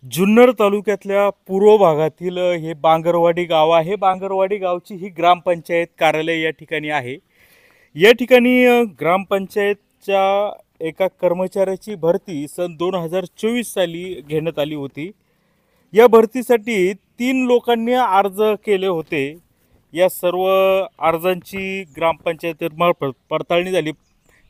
जुन्नर तालुक्यातल्या पूर्व भागातील हे बांगरवाडी गाव आहे. बांगरवाडी गावची ही ग्रामपंचायत कार्यालय या ठिकाणी आहे. या ठिकाणी ग्रामपंचायतच्या एका कर्मचाऱ्याची भरती सन 2024 साली घेण्यात आली होती. या भरतीसाठी 3 लोकांनी अर्ज केले होते. या सर्व अर्जांची ग्रामपंचायतीमार्फत पडताळणी झाली.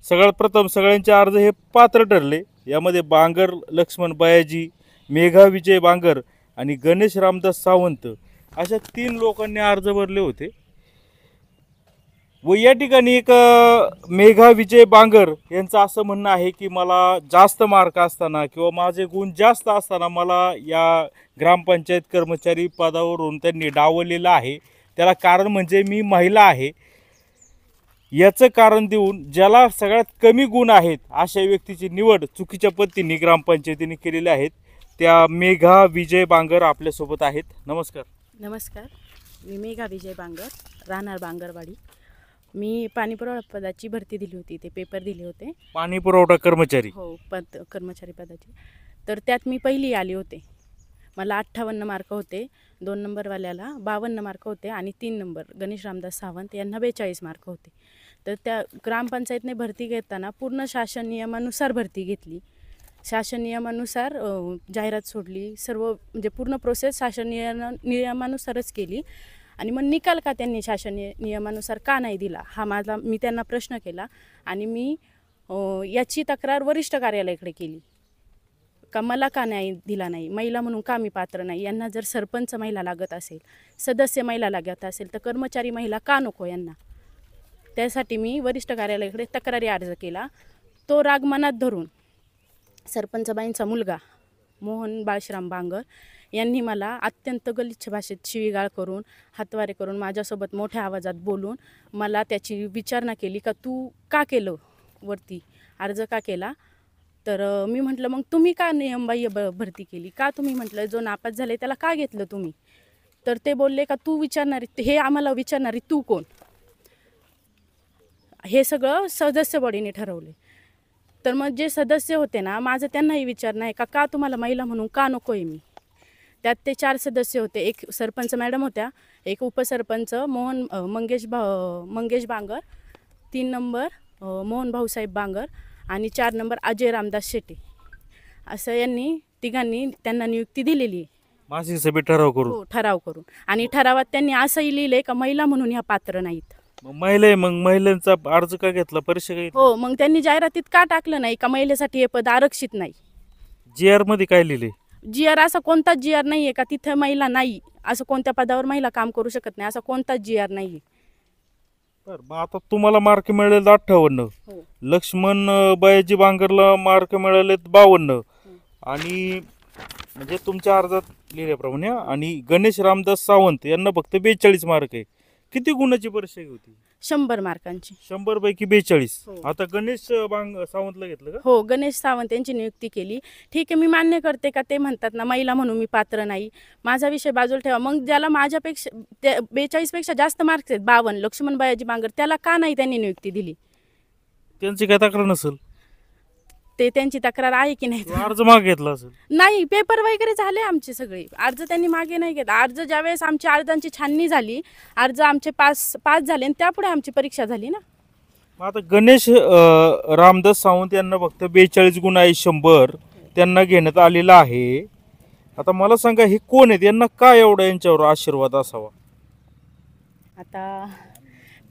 सगळ्यात प्रथम सगळ्यांचे अर्ज हे पात्र ठरले. यामध्ये बांगर लक्ष्मण बयाजी, मेघा विजय बांगर आणि गणेश रामदास सावंत अशा 3 लोकांनी अर्ज भरले होते. व या ठिकाणी एक मेघा विजय बांगर यांचं असं म्हणणं आहे की मला जास्त मार्क असताना किंवा माझे गुण जास्त असताना मला या ग्रामपंचायत कर्मचारी पदावरून त्यांनी डावललेलं आहे. त्याला कारण म्हणजे मी महिला आहे. याचं कारण देऊन ज्याला सगळ्यात कमी गुण आहेत अशा व्यक्तीची निवड चुकीच्या पद्धतीने ग्रामपंचायतीने केलेली आहेत. त्या मेघा विजय बांगर आपल्यासोबत आहेत. नमस्कार. नमस्कार, मी मेघा विजय बांगर, राहणार बांगरवाडी. मी पाणीपुरवठा पदाची भरती दिली होती, ते पेपर दिले होते. पाणीपुरवठा कर्मचारी? हो, कर्मचारी पदाची. तर त्यात मी पहिली आली होते. मला 58 मार्क होते. 2 नंबरवाल्याला 52 मार्क होते आणि 3 नंबर गणेश रामदास सावंत यांना 42 मार्क होते. तर त्या ग्रामपंचायतने भरती घेताना पूर्ण शासन नियमानुसार भरती घेतली. शासन नियमानुसार जाहिरात सोडली. सर्व म्हणजे पूर्ण प्रोसेस शासन नियमानुसारच केली. आणि मग निकाल का त्यांनी शासन नियमानुसार का नाही दिला हा मी त्यांना प्रश्न केला. आणि मी याची तक्रार वरिष्ठ कार्यालयाकडे केली का मला का नाही दिला नाही, महिला म्हणून का मी पात्र नाही. यांना जर सरपंच महिला लागत असेल, सदस्य महिला लागत असेल तर कर्मचारी महिला का नको यांना. त्यासाठी मी वरिष्ठ कार्यालयाकडे तक्रारी अर्ज केला. तो राग मनात धरून सरपंचबाईंचा मुलगा मोहन बाळशिराम बांगर यांनी मला अत्यंत गलिच्छ भाषेत शिवीगाळ करून, हातवारे करून, माझ्यासोबत मोठ्या आवाजात बोलून मला त्याची विचारणा केली का तू का केलं वरती अर्ज का केला. तर मी म्हटलं मग तुम्ही का नियमबाह्य भरती केली, का तुम्ही म्हटलं जो नापास झाले त्याला का घेतलं तुम्ही. तर ते बोलले का तू विचारणारी, हे आम्हाला विचारणारी तू कोण. हे सगळं सदस्य बॉडीने ठरवले. तर मग जे सदस्य होते ना, माझं त्यांनाही विचारणं आहे का तुम्हाला महिला म्हणून का नको आहे मी. त्यात ते 4 सदस्य होते. एक सरपंच मॅडम होत्या, एक उपसरपंच मंगेश बांगर, 3 नंबर मोहन भाऊसाहेब बांगर आणि 4 नंबर अजय रामदास शेटे. असं यांनी तिघांनी त्यांना नियुक्ती दिलेली आहे. मासिक सभेत ठराव करून? हो, ठराव करून. आणि ठरावात त्यांनी असंही लिहिलंय का महिला म्हणून ह्या पात्र नाहीत. मग महिलांचा अर्ज का घेतला, परीक्षा का? हो, मग त्यांनी जाहिरातीत का टाकलं नाही का महिलेसाठी हे पद आरक्षित नाही. GR मध्ये काय लिहिले? GR असा कोणताच GR नाही आहे का तिथं महिला नाही, असं कोणत्या पदावर महिला काम करू शकत नाही, असा कोणताच GR नाही आहे. बरं, मग आता तुम्हाला मार्क मिळाले 58, लक्ष्मण बयाजी बांगरला मार्क मिळाले 52 आणि म्हणजे तुमच्या अर्जात लिहिल्याप्रमाणे. आणि गणेश रामदास सावंत यांना फक्त 42 मार्क आहे. किती गुणाची परीक्षा होती? 100 मार्कांची. 100 पैकी 42. आता गणेश सावंतला घेतलं का? हो, गणेश सावंत यांची नियुक्ती केली. ठीक आहे, मी मान्य करते का ते म्हणतात ना महिला म्हणून मी पात्र नाही, माझा विषय बाजूला ठेवा. मग ज्याला माझ्यापेक्षा 42 पेक्षा जास्त मार्क्स आहेत, 52, लक्ष्मण बयाजी बांगर, त्याला का नाही त्यांनी नियुक्ती दिली. त्यांची काय तक्रार नसेल? ते त्यांची तक्रार आहे की नाही. अर्ज मागे घेतला असेल? नाही, पेपर वगैरे झाले आमचे सगळे. अर्ज त्यांनी मागे नाही घेतला. अर्ज ज्यावेळेस आमच्या अर्जांची छाननी झाली, अर्ज आमचे पास झाले आणि त्यापुढे आमची परीक्षा झाली ना. आता गणेश रामदास सावंत यांना फक्त 42 गुण आहे, 100 त्यांना घेण्यात आलेला आहे. आता मला सांगा हे कोण आहेत, यांना काय एवढा यांच्यावर आशीर्वाद असावा? आता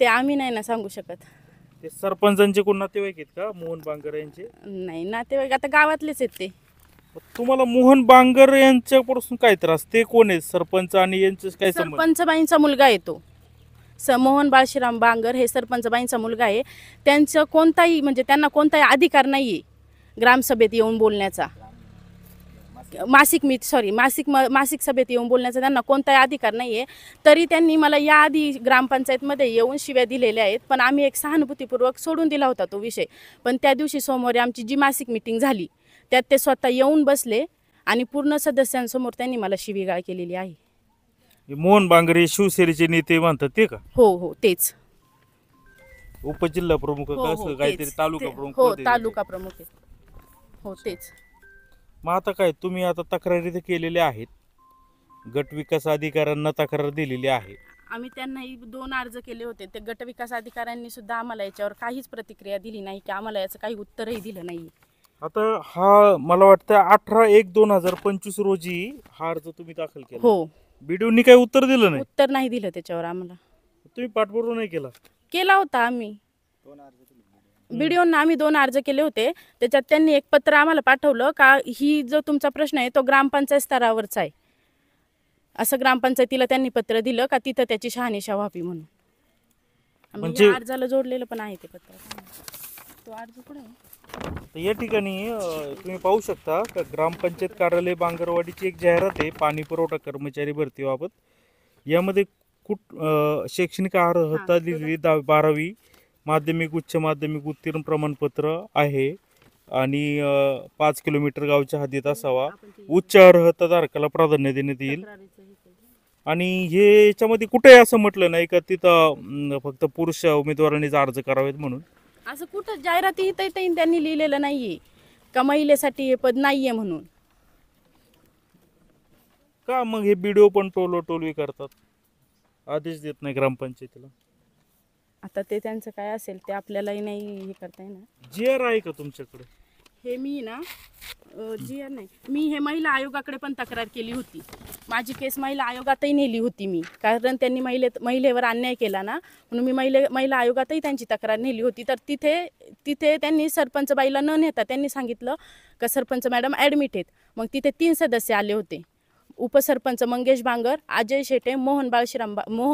ते आम्ही नाही ना सांगू शकत. ते सरपंचांचे कोण नातेवाईक आहेत का मोहन बांगर यांचे? नाही, नातेवाईक आता गावातलेच आहेत ते. तुम्हाला मोहन बांगर यांच्यापासून काय त्रास? ते कोण आहेत सरपंच आणि यांचे काय संबंध? सरपंचबाईंचा मुलगा येतो. मोहन बाळशिराम बांगर हे सरपंचबाईंचा मुलगा आहे. त्यांचं कोणताही म्हणजे त्यांना कोणताही अधिकार नाही आहे ग्रामसभेत येऊन बोलण्याचा. मासिक सभेत येऊन बोलण्याचा त्यांना कोणताही अधिकार नाही आहे. तरी त्यांनी मला याआधी ग्रामपंचायतमध्ये येऊन शिव्या दिलेल्या आहेत, पण आम्ही एक सहानुभूतीपूर्वक सोडून दिला होता तो विषय. पण त्या दिवशी सोमवारी आमची जी मासिक मीटिंग झाली त्यात ते स्वतः येऊन बसले आणि पूर्ण सदस्यांसमोर त्यांनी मला शिवीगाळ केलेली आहे. मोहन बांगर हे शिवसेनेचे नेते म्हणतात ते का? हो, तेच. उपजिल्हा प्रमुख हो, काहीतरी तालुका प्रमुख? हो, तालुका प्रमुख आहे. हो, तेच. मग आता काय तुम्ही आता तक्रारी तर केलेल्या आहेत, गट विकास अधिकाऱ्यांना तक्रार दिलेली आहे. आम्ही त्यांनाही 2 अर्ज केले होते. ते गट विकास अधिकाऱ्यांनी सुद्धा आम्हाला याच्यावर काहीच प्रतिक्रिया दिली नाही, की आम्हाला याचं काही उत्तरही दिलं नाही. आता हा मला वाटतं 18/1/2025 रोजी हा अर्ज तुम्ही दाखल केला. हो, बीडीओनी काही उत्तर दिलं नाही? उत्तर नाही दिलं त्याच्यावर आम्हाला. तुम्ही पाठपुरावा नाही केला? केला होता आम्ही. बीडीओंना आम्ही 2 अर्ज केले होते. त्याच्यात त्यांनी एक पत्र आम्हाला पाठवलं का ही जो तुमचा प्रश्न आहे तो ग्रामपंचायत स्तरावरचा आहे. असं ग्रामपंचायतीला त्यांनी पत्र दिलं का तिथं त्याची शहानिशा व्हावी म्हणून. म्हणजे अर्जाला जोडलेलं पण आहे ते पत्र. तो अर्ज कुठे आहे? तर या ठिकाणी तुम्ही पाहू शकता का ग्रामपंचायत कार्यालय बांगरवाडीची एक जाहिरात आहे पाणी पुरवठा कर्मचारी भरतीबाबत. यामध्ये शैक्षणिक अर्हता दिलेली 12वी, माध्यमिक, उच्च माध्यमिक उत्तीर्ण प्रमाणपत्र आहे आणि 5 किलोमीटर गावच्या हद्दीत असावा. उच्च अर्हता धारकाला प्राधान्य देण्यात येईल. आणि हे याच्यामध्ये कुठे असं म्हटलं नाही का तिथं फक्त पुरुष उमेदवारांनीच अर्ज करावेत म्हणून? असं कुठं जाहिराती इथं त्यांनी लिहिलेलं नाहीये का महिलेसाठी हे पद नाहीये म्हणून. का मग हे बीडीओ पण टोलवी करतात, आदेश देत नाही ग्रामपंचायतीला? आता ते त्यांचं काय असेल ते आपल्यालाही नाही हे करता येणार. GR आहे का तुमच्याकडे? हे मी ना जी नाही, मी हे महिला आयोगाकडे पण तक्रार केली होती. माझी केस महिला आयोगातही नेली होती मी, कारण त्यांनी महिलेवर अन्याय केला ना, म्हणून मी महिला आयोगातही त्यांची तक्रार नेली होती. तर तिथे त्यांनी सरपंच बाईला न नेता त्यांनी सांगितलं का सरपंच मॅडम ॲडमिट आहेत. मग तिथे 3 सदस्य आले होते. उपसरपंच मंगेश बांगर, अजय शेटे, मोहन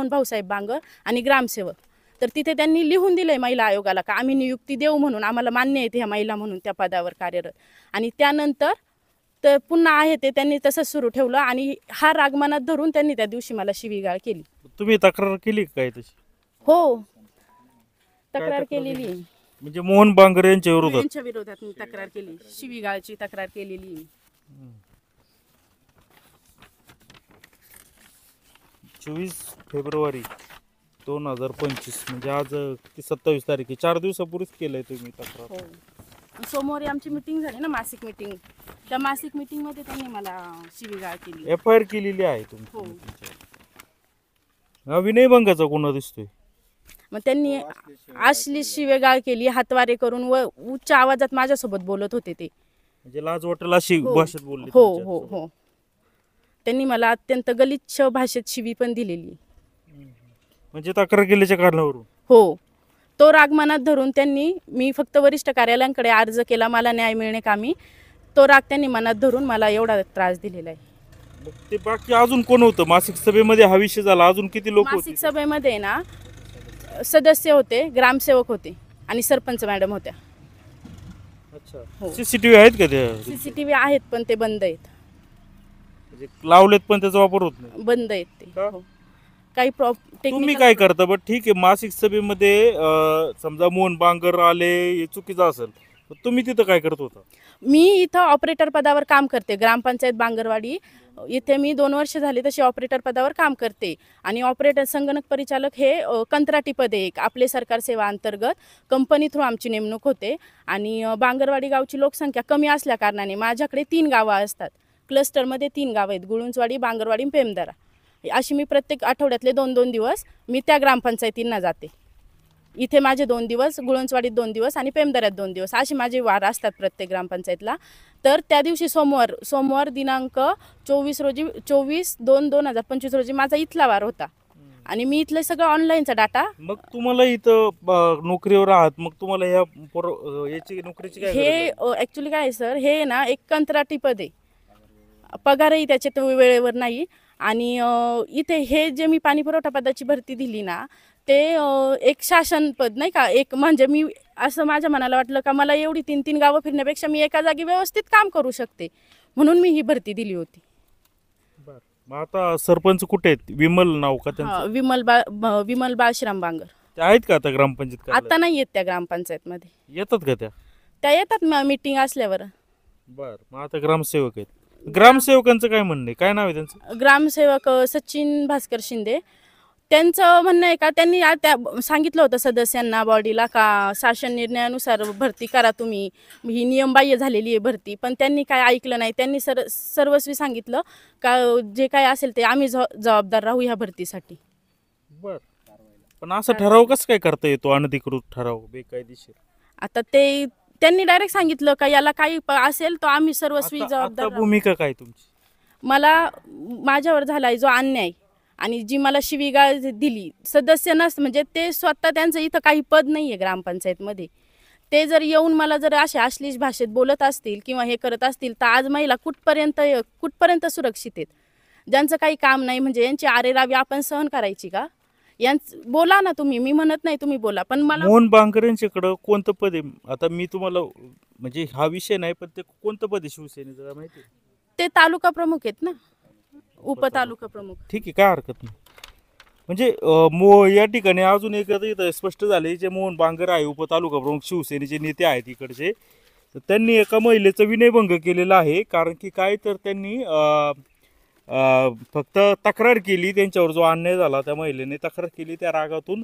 भाऊसाहेब बांगर आणि ग्रामसेवक. तर तिथे त्यांनी लिहून दिलंय महिला आयोगाला का आम्ही नियुक्ती देऊ म्हणून, आम्हाला मान्य आहे ह्या महिला म्हणून त्या पदावर कार्यरत. आणि त्यानंतर तर पुन्हा आहे ते त्यांनी तसंच सुरू ठेवलं आणि हा रागमानात धरून त्यांनी त्या दिवशी मला शिवीगाळ केली. तुम्ही तक्रार केली काय तशी? हो, तक्रार केलेली आहे. म्हणजे मोहन बांगर यांच्या विरोधात मी तक्रार केली, शिवीगाळची तक्रार केलेली आहे. 24 फेब्रुवारी 2025 म्हणजे आज 27 तारीख आहे. 4 दिवसापूर्वीच केलंय तुम्ही तक्रार? हो, सोमवारी आमची मीटिंग झाली ना, मासिक मीटिंग. त्या मासिक मीटिंग मध्ये त्यांनी मला शिवीगाळ केली. FIR केलेली आहे तुम्ही? हो. हा विनयभंगाचा गुन्हा दिसतोय. मग त्यांनी अश्लील शिवीगाळ केली, हातवारे करून व उच्च आवाजात माझ्यासोबत बोलत होते ते. म्हणजे लाज वाटेल अशी भाषेत बोलले? हो हो हो, त्यांनी मला अत्यंत गलिच्छ भाषेत शिवी पण दिलेली. म्हणजे तक्रार केल्याच्या कारणावरून? हो, तो रागमानात धरून त्यांनी, मी फक्त वरिष्ठ कार्यालयांकडे अर्ज केला मला न्याय मिळणे कामी, तो राग त्यांनी मनात धरून मला एवढा त्रास दिलेला आहे. मग ते बाकी अजून कोण होतं मासिक सभेमध्ये? हा विषय झाला, अजून किती लोक होते मासिक सभेमध्ये? ना, सदस्य होते, ग्रामसेवक होते आणि सरपंच मॅडम होत्या. अच्छा. हो. CCTV आहेत का त्या? CCTV आहेत पण ते बंद आहेत. म्हणजे लावलेत पण त्याचा वापर होत नाही? बंद आहेत ते. का? हो. काही तुम्ही काय करता? बट ठीक आहे, मासिक सभेमध्ये समजा मोहन बांगर आले, हे चुकीचं असेल, तुम्ही तिथं काय करत होता? मी इथं ऑपरेटर पदावर काम करते, ग्रामपंचायत बांगरवाडी इथे मी 2 वर्ष झाली तशी ऑपरेटर पदावर काम करते. आणि ऑपरेटर संगणक परिचालक हे कंत्राटी पद आहे एक, आपले सरकार सेवा अंतर्गत कंपनी थ्रू आमची नेमणूक होते. आणि बांगरवाडी गावची लोकसंख्या कमी असल्या कारणाने माझ्याकडे 3 गावं असतात. क्लस्टरमध्ये 3 गावं आहेत, गुळुंचवाडी, बांगरवाडी, पेमदारा. अशी मी प्रत्येक आठवड्यातले 2-2 दिवस मी त्या ग्रामपंचायतींना जाते. इथे माझे 2 दिवस, गुळुंचवाडीत 2 दिवस आणि पेमदाऱ्यात 2 दिवस, असे माझे वार असतात प्रत्येक ग्रामपंचायतला. तर त्या दिवशी सोमवार दिनांक 24/2/2025 रोजी माझा इथला वार होता. आणि मी इथलं सगळं ऑनलाईनचा डाटा. मग तुम्हाला इथं नोकरीवर आहात, मग तुम्हाला याची नोकरीची काय हे ॲक्च्युली काय आहे सर, हे ना एक कंत्राटी पद आहे, पगारही त्याच्यात वेळेवर नाही. आणि इथे हे जे मी पाणी पुरवठा पदाची भरती दिली ना, ते एक शासन पद नाही का, एक म्हणजे मी असं माझ्या मनाला वाटलं का मला एवढी 3-3 गावं फिरण्यापेक्षा मी एका जागी व्यवस्थित काम करू शकते, म्हणून मी ही भरती दिली होती. मग आता सरपंच कुठे आहेत? विमल नाव का त्यांचं? विमल बाळश्राम बांगर. ते आहेत का आता ग्रामपंचायत? आता नाही येत त्या ग्रामपंचायतमध्ये. येतात का त्या येतात मीटिंग असल्यावर. बर, मग आता ग्रामसेवक आहेत. ग्रामसेवकांचं काय म्हणणं आहे? काय नाव आहे त्यांचं? ग्रामसेवक सचिन भास्कर शिंदे. त्यांचं म्हणणं आहे का त्यांनी त्या सांगितलं होतं सदस्यांना बॉडीला का शासन निर्णयानुसार भरती करा तुम्ही, ही नियमबाह्य झालेली आहे भरती, पण त्यांनी काय ऐकलं नाही. त्यांनी सर्वस्वी सांगितलं का जे काय असेल ते आम्ही जबाबदार राहू ह्या भरतीसाठी. बर, पण असं ठराव कसं काय करता येतो, अनधिकृत ठराव, बेकायदेशीर? आता ते त्यांनी डायरेक्ट सांगितलं का याला काही असेल तर आम्ही सर्वस्वी जबाबदार राहू. भूमिका काय तुमची? मला माझ्यावर झालाय जो अन्याय आणि जी मला शिवीगाळ दिली सदस्य म्हणजे ते स्वतः, त्यांचं इथं काही पद नाही आहे ग्रामपंचायतमध्ये, ते जर येऊन मला जर अशा अश्लील भाषेत बोलत असतील किंवा हे करत असतील तर आज महिला कुठपर्यंत सुरक्षित आहेत? ज्यांचं काही काम नाही म्हणजे यांची आरेरावी आपण सहन करायची का? बोला ना तुम्ही, मी म्हणत नाही तुम्ही बोला, पण मला मोहन बांगर यांच्याकडं कोणतं पद आहे? आता मी तुम्हाला म्हणजे हा विषय नाही, पण ते कोणतं पद आहे शिवसेनेचं माहिती आहे? ते तालुका प्रमुख आहेत ना, उपतालुका प्रमुख. ठीक आहे, काय हरकत नाही. म्हणजे या ठिकाणी अजून एक इथं स्पष्ट झाले, जे मोहन बांगर आहे उपतालुका प्रमुख शिवसेनेचे नेते आहेत इकडचे, तर त्यांनी एका महिलेचा विनयभंग केलेला आहे. कारण की काय तर त्यांनी फक्त तक्रार केली, त्यांच्यावर जो अन्याय झाला त्या महिलेने तक्रार केली, त्या रागातून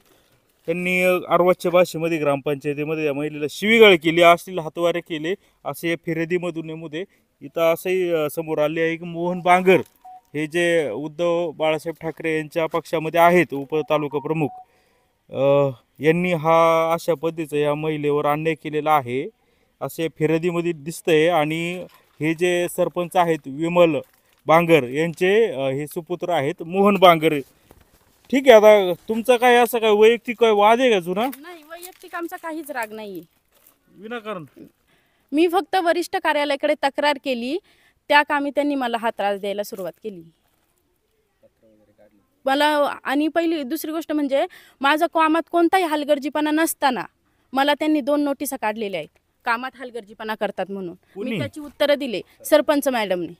त्यांनी अर्वाच्य भाषेमध्ये ग्रामपंचायतीमध्ये या महिलेला शिवीगाळ केली, अश्लील हातवारे केले, असे या फिर्यादीमधून नमूद. इथं असंही समोर आले आहे की मोहन बांगर हे जे उद्धव बाळासाहेब ठाकरे यांच्या पक्षामध्ये आहेत उपतालुका प्रमुख, यांनी हा अशा पद्धतीचा या महिलेवर अन्याय केलेला आहे असे फिर्यादीमध्ये दिसतंय. आणि हे जे सरपंच आहेत विमल बांगर यांचे हे सुपुत्र आहेत मोहन बांगर. ठीक आहे, आता तुमचा काय असं काय वैयक्तिक काय वाद आहे का जुना? नाही, वैयक्तिक आमचा काहीच राग नाहीये. विनाकारण मी फक्त वरिष्ठ कार्यालयाकडे तक्रार केली, त्या कामी त्यांनी मला हा त्रास द्यायला सुरुवात केली मला. आणि दुसरी गोष्ट म्हणजे माझं कामात कोणताही हलगर्जीपणा नसताना मला त्यांनी 2 नोटिसा काढलेल्या आहेत, कामात हलगर्जीपणा करतात म्हणून. मी त्याची उत्तरं दिले सरपंच मॅडमने,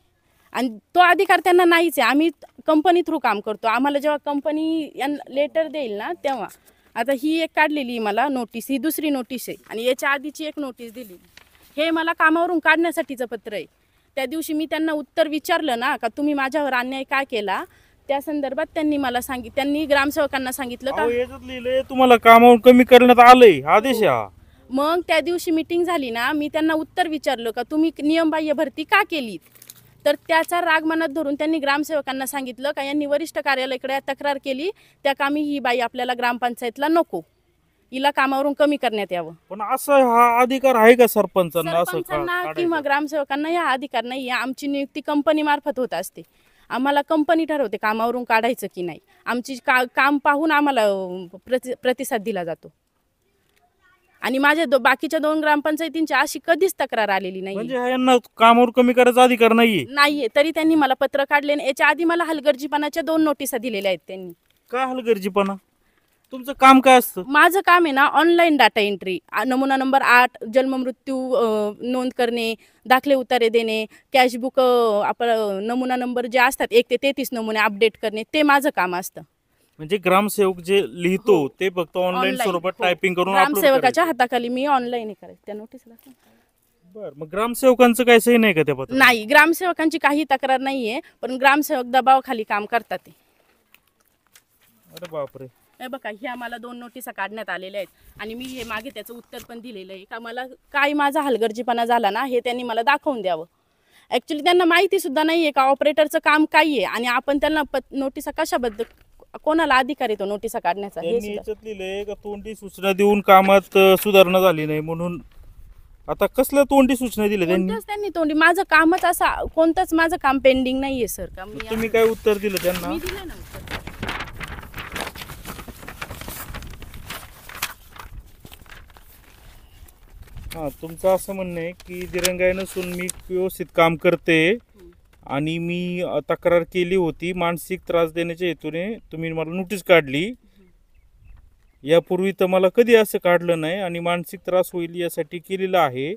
आणि तो अधिकार त्यांना नाहीच आहे. आम्ही कंपनी थ्रू काम करतो, आम्हाला जेव्हा कंपनी लेटर देईल ना तेव्हा. आता ही एक काढलेली मला नोटीस, ही दुसरी नोटीस आहे, आणि याच्या आधीची एक नोटीस दिली. हे मला कामावरून काढण्यासाठीचं पत्र आहे. त्या दिवशी मी त्यांना उत्तर विचारलं ना का तुम्ही माझ्यावर अन्याय काय केला, त्या संदर्भात त्यांनी मला त्यांनी ग्रामसेवकांना सांगितलं का याच्यात लिहिलंय तुम्हाला कामावरून कमी करण्यात आलंय, आदेश आहे. मग त्या दिवशी मीटिंग झाली ना, मी त्यांना उत्तर विचारलं का तुम्ही नियमबाह्य भरती का केली, तर त्याचा राग मनात धरून त्यांनी ग्रामसेवकांना सांगितलं का यांनी वरिष्ठ कार्यालयाकडे तक्रार केली, त्या कामी ही बाई आपल्याला ग्रामपंचायतला नको, हिला कामावरून कमी करण्यात यावं. पण असं हा अधिकार आहे का सरपंचांना किंवा ग्रामसेवकांना हा अधिकार नाही. आमची नियुक्ती कंपनी मार्फत होत असते, आम्हाला कंपनी ठरवते कामावरून काढायचं की नाही. आमची काम पाहून आम्हाला प्रतिसाद दिला जातो. आणि माझ्या बाकीच्या 2 ग्रामपंचायतींची अशी कधीच तक्रार आलेली नाही. म्हणजे यांना कामावर कमी करायचा अधिकार नाहीये, तरी त्यांनी मला पत्र काढले. याच्या आधी मला हलगर्जीपणाच्या 2 नोटिसा दिलेल्या आहेत त्यांनी. काय हलगर्जीपणा? तुमचं काम काय असतं? माझं काम आहे ना ऑनलाईन डाटा एंट्री, नमुना नंबर 8, जन्ममृत्यू नोंद करणे, दाखले उतारे देणे, कॅशबुक आपण नमुना नंबर जे असतात 1 ते 33 नमुने अपडेट करणे, ते माझं काम असतं. म्हणजे ग्रामसेवक जे लिहितो ते फक्त ऑनलाईन स्वरूपात टायपिंग करून ग्रामसेवकाच्या हाताखाली मी ऑनलाईन हे करायचं त्या नोटीसला. बरं, मग ग्रामसेवकांचं काय सही नाही का त्या पत्रात? नाही, ग्रामसेवकांची काही तक्रार नाहीये, पण ग्रामसेवक दबावाखाली काम करतात ते. अरे बापरे. हे बघा, ह्या मला 2 नोटिसा काढण्यात आलेल्या आहेत, आणि मी हे मागे त्याचं उत्तर पण दिलेलं आहे का मला काय माझा हलगर्जीपणा झाला ना हे त्यांनी मला दाखवून द्यावं. ॲक्च्युली त्यांना माहिती सुद्धा नाही आहे का ऑपरेटरचं काम काय आहे, आणि आपण त्यांना नोटिसा कशाबद्दल, कोणाला अधिकार येतो नोटिसा काढण्याचा हे सुद्धा. याच्यात लिहिलंय का तोंडी सूचना देऊन कामात सुधारणा झाली नाही म्हणून. आता कसल्या तोंडी सूचना दिल्या त्यांनी तोंडी, माझं कामच असं कोणतंच माझं काम पेंडिंग नाहीये सर. का तुम्ही काय उत्तर दिलं त्यांना? मी दिलं ना उत्तर. हां, तुमचं असं म्हणणं आहे की दिरंगाई नसून मी व्यवस्थित काम करते, आणि मी तक्रार केली होती, मानसिक त्रास देण्याच्या हेतूने तुम्ही मला नोटीस काढली. यापूर्वी तर मला कधी असं काढलं नाही, आणि मानसिक त्रास होईल यासाठी केलेलं आहे.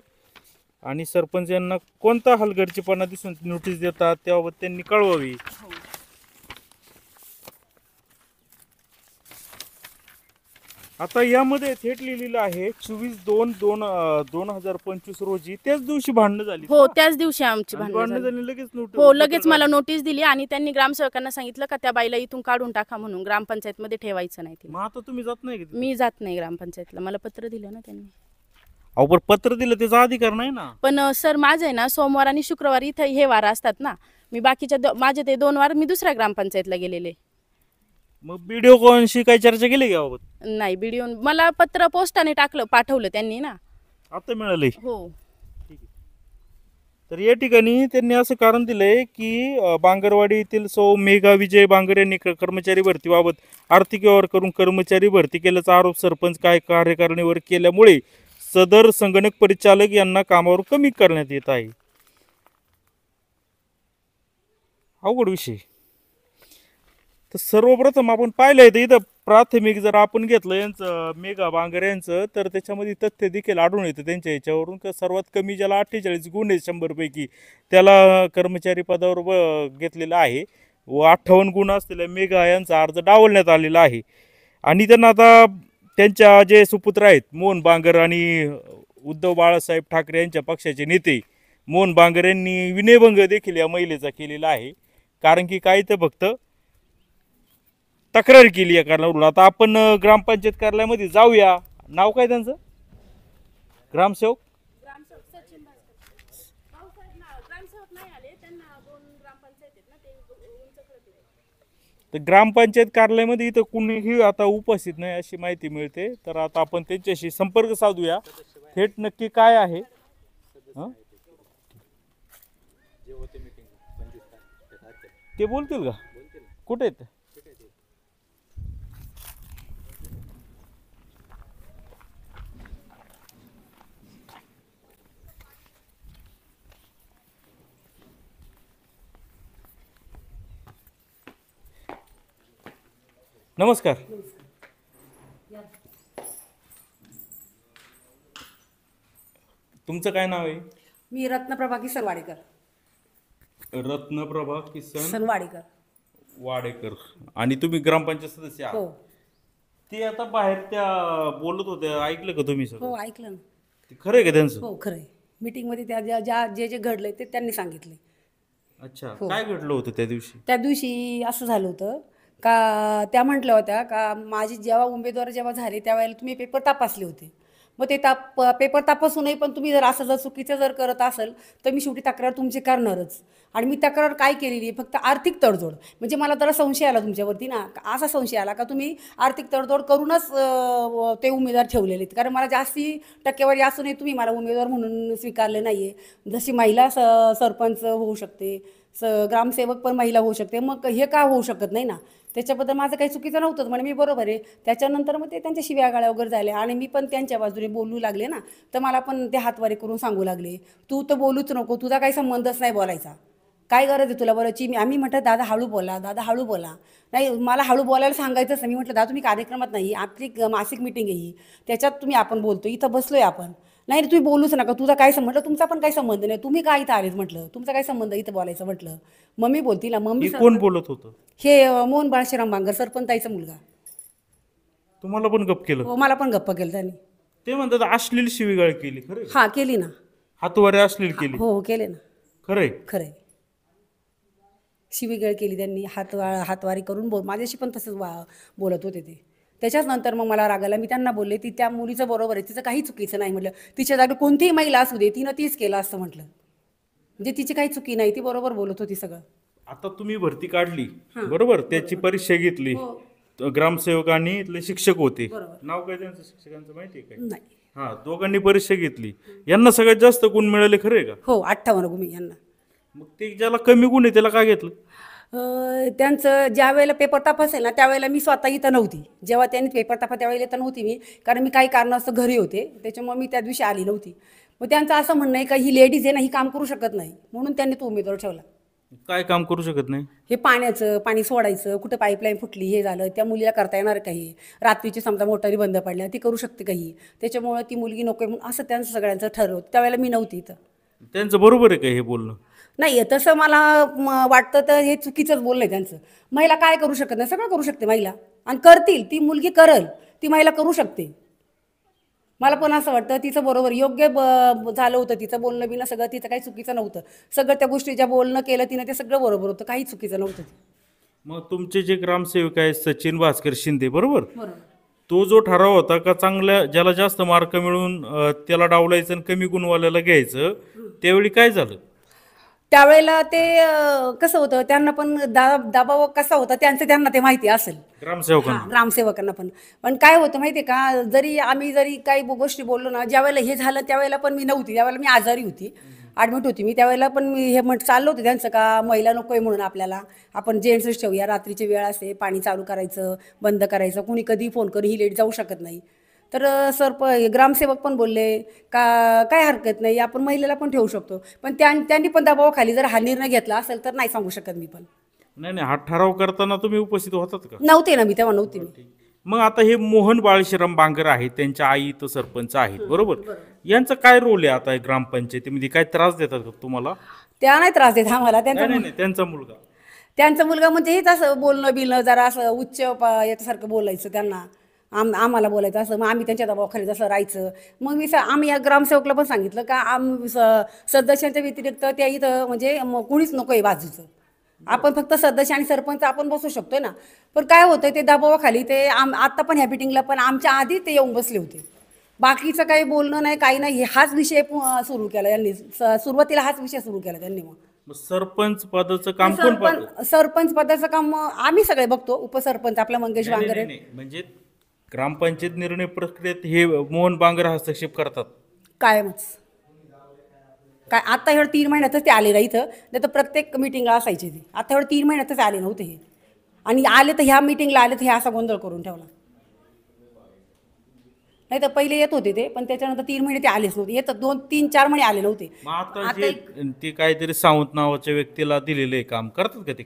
आणि सरपंच यांना कोणता हलगर्जीपणा दिसून नोटीस देतात त्याबाबत त्यांनी कळवावी. आता यामध्ये थेट लिहिलेलं आहे 24/2/2025 रोजी त्याच दिवशी भांडणं झाली हो का? त्याच दिवशी आमची आणि भांडणं भांडणं झाली. झाली लगेच नोटीस हो लगेच मला नोटीस दिली आणि त्यांनी ग्रामसेवकांना सांगितलं का त्या बाईला इथून काढून टाका म्हणून, ग्रामपंचायतमध्ये ठेवायचं नाही तिला. मग आता तुम्ही जात नाही का तिथं? मी जात नाही ग्रामपंचायतला, मला पत्र दिलं ना त्यांनी. अहो पण पत्र दिलं त्याचा अधिकार नाही ना. पण सर माझं आहे ना सोमवार आणि शुक्रवार इथं हे वार असतात ना, मी बाकीच्या माझे ते 2 वार मी दुसऱ्या ग्रामपंचायतला गेलेले. मग व्हिडिओ कॉलशी काही चर्चा केली का याबाबत? नाही व्हिडिओ मला पत्र पोस्टाने पाठवलं त्यांनी ना. आता मिळाले. हो तर या ठिकाणी त्यांनी असं कारण दिलंय की बांगरवाडी येथील सौ मेघा विजय बांगर यांनी कर्मचारी भरतीबाबत आर्थिक व्यवहार करून कर्मचारी भरती केल्याचा आरोप सरपंच काय कार्यकारिणीवर केल्यामुळे सदर संगणक परिचालक यांना कामावर कमी करण्यात येत आहे. अवघड विषय. तर सर्वप्रथम आपण पाहिलंय तर इथं प्राथमिक जर आपण घेतलं यांचं मेघा बांगर यांचं तर त्याच्यामध्ये तथ्य देखील आढळून येतं त्यांच्या याच्यावरून का सर्वात कमी ज्याला 48 गुण आहेत 100 पैकी त्याला कर्मचारी पदावर घेतलेलं आहे व 58 गुण असलेल्या मेघा यांचा अर्ज डावलण्यात आलेला आहे. आणि त्यांना आता त्यांच्या जे सुपुत्र आहेत मोहन बांगर आणि उद्धव बाळासाहेब ठाकरे यांच्या पक्षाचे नेते मोहन बांगर यांनी विनयभंग देखील या महिलेचा केलेला आहे. कारण की काय तर फक्त तक्रार केली आहे कारणावरून. आता आपण ग्रामपंचायत कार्यालयामध्ये जाऊया. नाव काय त्यांचं? ग्रामसेवक तर ग्रामपंचायत कार्यालयामध्ये इथं कुणीही आता उपस्थित नाही अशी माहिती मिळते. तर आता आपण त्यांच्याशी संपर्क साधूया थेट नक्की काय आहे. हं? ते बोलतील का? कुठे आहेत? नमस्कार. तुमचं काय नाव आहे? मी रत्नप्रभा किसन वाडेकर. रत्नप्रभा किसन वाडेकर. वाडेकर. आणि तुम्ही ग्रामपंचायत सदस्य आहात? हो ते आता बाहेर त्या बोलत होत्या ऐकलं का तुम्ही सगळं? हो ऐकलं ना. ते खरं आहे का त्यांचं? हो खरं आहे. मीटिंगमध्ये त्या जे घडलंय ते त्यांनी सांगितले. अच्छा. हो. काय घडलं होतं त्या दिवशी? त्या दिवशी असं झालं होतं का त्या म्हटल्या होत्या का माझे जेव्हा उमेदवार झाले त्यावेळेला तुम्ही पेपर तपासले होते. मग ते पेपर तपासूनही पण तुम्ही जर असं जर चुकीचं जर करत असेल तर मी शेवटी तक्रार तुमची करणारच. आणि मी तक्रार काय केलेली आहे फक्त आर्थिक तडजोड. म्हणजे मला जरा संशय आला तुमच्यावरती ना. असा संशय आला का तुम्ही आर्थिक तडजोड करूनच ते उमेदवार ठेवलेले आहेत. कारण मला जास्ती टक्केवारी असूनही तुम्ही मला उमेदवार म्हणून स्वीकारले नाही आहे. जशी महिला सरपंच होऊ शकते, ग्रामसेवक पण महिला होऊ शकते, मग हे का होऊ शकत नाही ना. त्याच्याबद्दल माझं काही चुकीचं नव्हतंच म्हणे मी बरोबर आहे. त्याच्यानंतर मग ते त्यांच्या शिव्यागाळ्या वगैरे झाले आणि मी पण त्यांच्या बाजूने बोलू लागले ना. तर मला पण ते हातवारे करून सांगू लागले तू तर बोलूच नको, तुझा काही संबंधच नाही बोलायचा, काय गरज आहे तुला बोलायची. आम्ही म्हटलं दादा हळू बोला, दादा हळू बोला. नाही मला हळू बोलायला सांगायचंच नाही. मी म्हटलं दादा तुम्ही कार्यक्रमात नाही, आपली मासिक मिटिंग आहे ही, त्याच्यात तुम्ही आपण बोलतो, इथं बसलोय आपण. नाही तुम्ही बोलूच नका, तुझा काय संबंध, तुमचा पण काही संबंध नाही, तुम्ही काय इथं आलेत म्हटलं, तुमचा काय संबंध इथं बोलायचं म्हटलं. मम्मी बोलती ना. मम्मी कोण बोलत होतं? हे मोहन बाळशिराम बांगर सरपंचाईचा मुलगा. तुम्हाला पण गप केलं? हो मला पण गप्प केलं त्यांनी. ते म्हणतात अश्लील शिवीगाळ केली. खरं? हा केली ना. हातवारे अश्लील केली? हो केले ना. खरंय? खरंय. शिवीगाळ केली त्यांनी, हातवारी करून माझ्याशी पण तसंच बोलत होते ते. त्याच्याच नंतर मग मला रागाला मी त्यांना बोलले ती त्या मुलीचं बरोबर आहे, तिचं काही चुकीचं नाही म्हटलं. तिच्या जागी कोणतीही महिला असू दे तिनं तीच केलं असतं म्हटलं. म्हणजे तिची काही चुकी नाही, ती बरोबर बोलत होती सगळं. आता तुम्ही भरती काढली बरोबर, त्याची परीक्षा घेतली, ग्रामसेवक आणि इथले शिक्षक होते, नाव काय त्यांचं शिक्षकांचं माहिती आहे काय? नाही. हा दोघांनी परीक्षा घेतली, यांना सगळ्यात जास्त गुण मिळाले खरे का? हो 58 गुण यांना. मग ते ज्याला कमी गुण आहे त्याला काय घेतलं? त्यांचं ज्या वेळेला पेपर तपासेल ना त्यावेळेला मी स्वतः इथं नव्हती. जेव्हा त्यांनी पेपर तपास त्यावेळेला इथं नव्हती मी, कारण मी काही कारणास्तव घरी होते, त्याच्यामुळे मी त्या दिवशी आली नव्हती. मग त्यांचं असं म्हणणं आहे का ही लेडीज आहे ना ही काम करू शकत नाही म्हणून त्यांनी तो उमेदवार ठेवला. काय काम करू शकत नाही? हे पाणी सोडायचं, कुठं पाईपलाईन फुटली हे झालं, त्या मुलीला करता येणार काही, रात्रीची समजा मोटारी बंद पडल्या ती करू शकते काही, त्याच्यामुळे ती मुलगी नको म्हणून असं त्यांचं सगळ्यांचं ठरवतं. त्यावेळेला मी नव्हती इथं. त्यांचं बरोबर आहे का हे बोलणं? नाही तसं मला वाटतं तर हे चुकीचंच बोलणं आहे त्यांचं. महिला काय करू शकत नाही, सगळं करू शकते महिला आणि करतील, ती मुलगी करल. ती महिला करू शकते. मला पण असं वाटतं तिचं बरोबर योग्य झालं होतं, तिचं बोलणं बिणं सगळं तिचं काही चुकीचं नव्हतं. सगळं त्या गोष्टी ज्या बोलणं केलं तिनं ते सगळं बरोबर होतं, काही चुकीचं नव्हतं. मग तुमचे जे ग्रामसेवक आहेत सचिन भास्कर शिंदे, बरोबर, बरोबर. तो जो ठराव होता का चांगल्या ज्याला जास्त मार्क मिळून त्याला डावलायचं आणि कमी गुणवाल्याला घ्यायचं, त्यावेळी काय झालं? त्यावेळेला ते कसं होतं, त्यांना पण दबाव कसा होता त्यांचं त्यांना ते माहिती असेल. ग्रामसेवकांना ग्रामसेवकांना पण काय होतं माहिती आहे का, आम्ही जरी काही गोष्टी बोललो ना, ज्यावेळेला हे झालं त्यावेळेला पण मी नव्हती, त्यावेळेला मी आजारी होती, ॲडमिट होती मी. त्यावेळेला पण मी हे चाललं होतं त्यांचं का महिला नको आहे म्हणून आपल्याला, आपण जेंट्सच ठेवूया, रात्रीची वेळ असते, पाणी चालू करायचं बंद करायचं, कुणी कधी फोन करून ही लेट जाऊ शकत नाही. तर ग्रामसेवक पण बोलले का काय हरकत नाही, आपण महिलेला पण ठेवू शकतो. पण त्यांनी पण दबावाखाली जर हा निर्णय घेतला असेल तर नाही सांगू शकत मी. पण नाही नाही, हा ठराव करताना तुम्ही उपस्थित होतात का? नव्हते ना मी, तेव्हा नव्हते मी. मग आता हे मोहन बाळशीराम बांगर आहेत, त्यांच्या आई तर सरपंच आहेत, बरोबर, यांचा काय रोल आहे आता ग्रामपंचायतीमध्ये? काय त्रास देतात का तुम्हाला? त्या नाही त्रास देत आम्हाला. नाही, त्यांचा मुलगा म्हणजे हेच असं बोलणं बिलणं जरा असं उच्च याच्यासारखं बोलायचं त्यांना, आम्हाला बोलायचं असं. मग आम्ही त्यांच्या दबावाखाली जसं राहायचं. मग आम्ही या ग्रामसेवकला पण सांगितलं का सदस्यांच्या व्यतिरिक्त त्या इथं म्हणजे कुणीच नको आहे बाजूचं, आपण फक्त सदस्य आणि सरपंच आपण बसू शकतोय ना. पण काय होतं ते दबावाखाली ते आत्ता पण ह्या मिटिंगला पण आमच्या आधी ते येऊन बसले होते. बाकीचं काही बोलणं नाही, काही नाही. हाच विषय सुरू केला यांनी, सुरुवातीला हाच विषय सुरू केला त्यांनी. मग सरपंच पदाचं काम कोण पाहतं? सरपंच पदाचं काम आम्ही सगळे बघतो. उपसरपंच आपला मंगेश बांगर आहे. म्हणजे ग्रामपंचायत निर्णय प्रक्रियेत हे मोहन बांगर हस्तक्षेप करतात कायमच. काय आता एवढं 3 महिन्यातच ते आले ना इथं, नाही तर प्रत्येक मिटिंगला असायचे ते. आता एवढं 3 महिन्यातच आले नव्हते हे, आणि आले तर ह्या मिटिंगला आले तर हे असा गोंधळ करून ठेवला. नाही तर पहिले येत होते ते, पण त्याच्यानंतर 3 महिने ते आलेच नव्हते. येत 2-3-4 महिने आले नव्हते. मग आता जे ते काहीतरी सावंत नावाच्या व्यक्तीला दिलेलं आहे काम, करतात का ते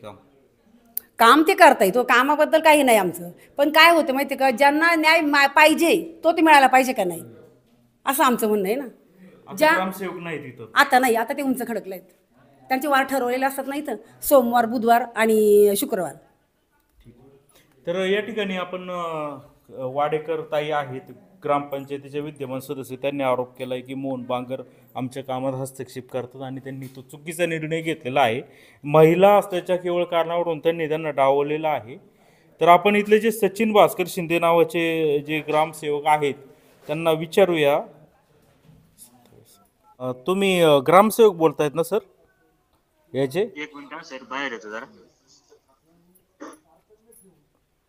काम ते करता येतो, कामाबद्दल काही नाही आमचं. पण काय होतं माहिती का, ज्यांना न्याय पाहिजे तो ते मिळायला पाहिजे का नाही, असं आमचं म्हणणं आहे ना. ग्रामसेवक नाही तिथं आता नाही, आता ते उंच खडकले आहेत. त्यांचे वार ठरवलेले असतात नाही तर सोमवार, बुधवार आणि शुक्रवार. तर या ठिकाणी आपण वाडेकर ताई आहेत, ग्रामपंचायतीचे विद्यमान सदस्य, त्यांनी आरोप केला आहे की मोहन बांगर आमच्या कामात हस्तक्षेप करतात आणि त्यांनी तो चुकीचा निर्णय घेतलेला आहे. महिला असल्याच्या केवळ कारणावरून त्यांना डावललेलं आहे. तर आपण इथले जे सचिन भास्कर शिंदे नावाचे जे ग्रामसेवक आहेत त्यांना विचारूया. तुम्ही ग्रामसेवक बोलतायत ना सर? याचे एक मिनिट सर, बाहेर येतो जरा.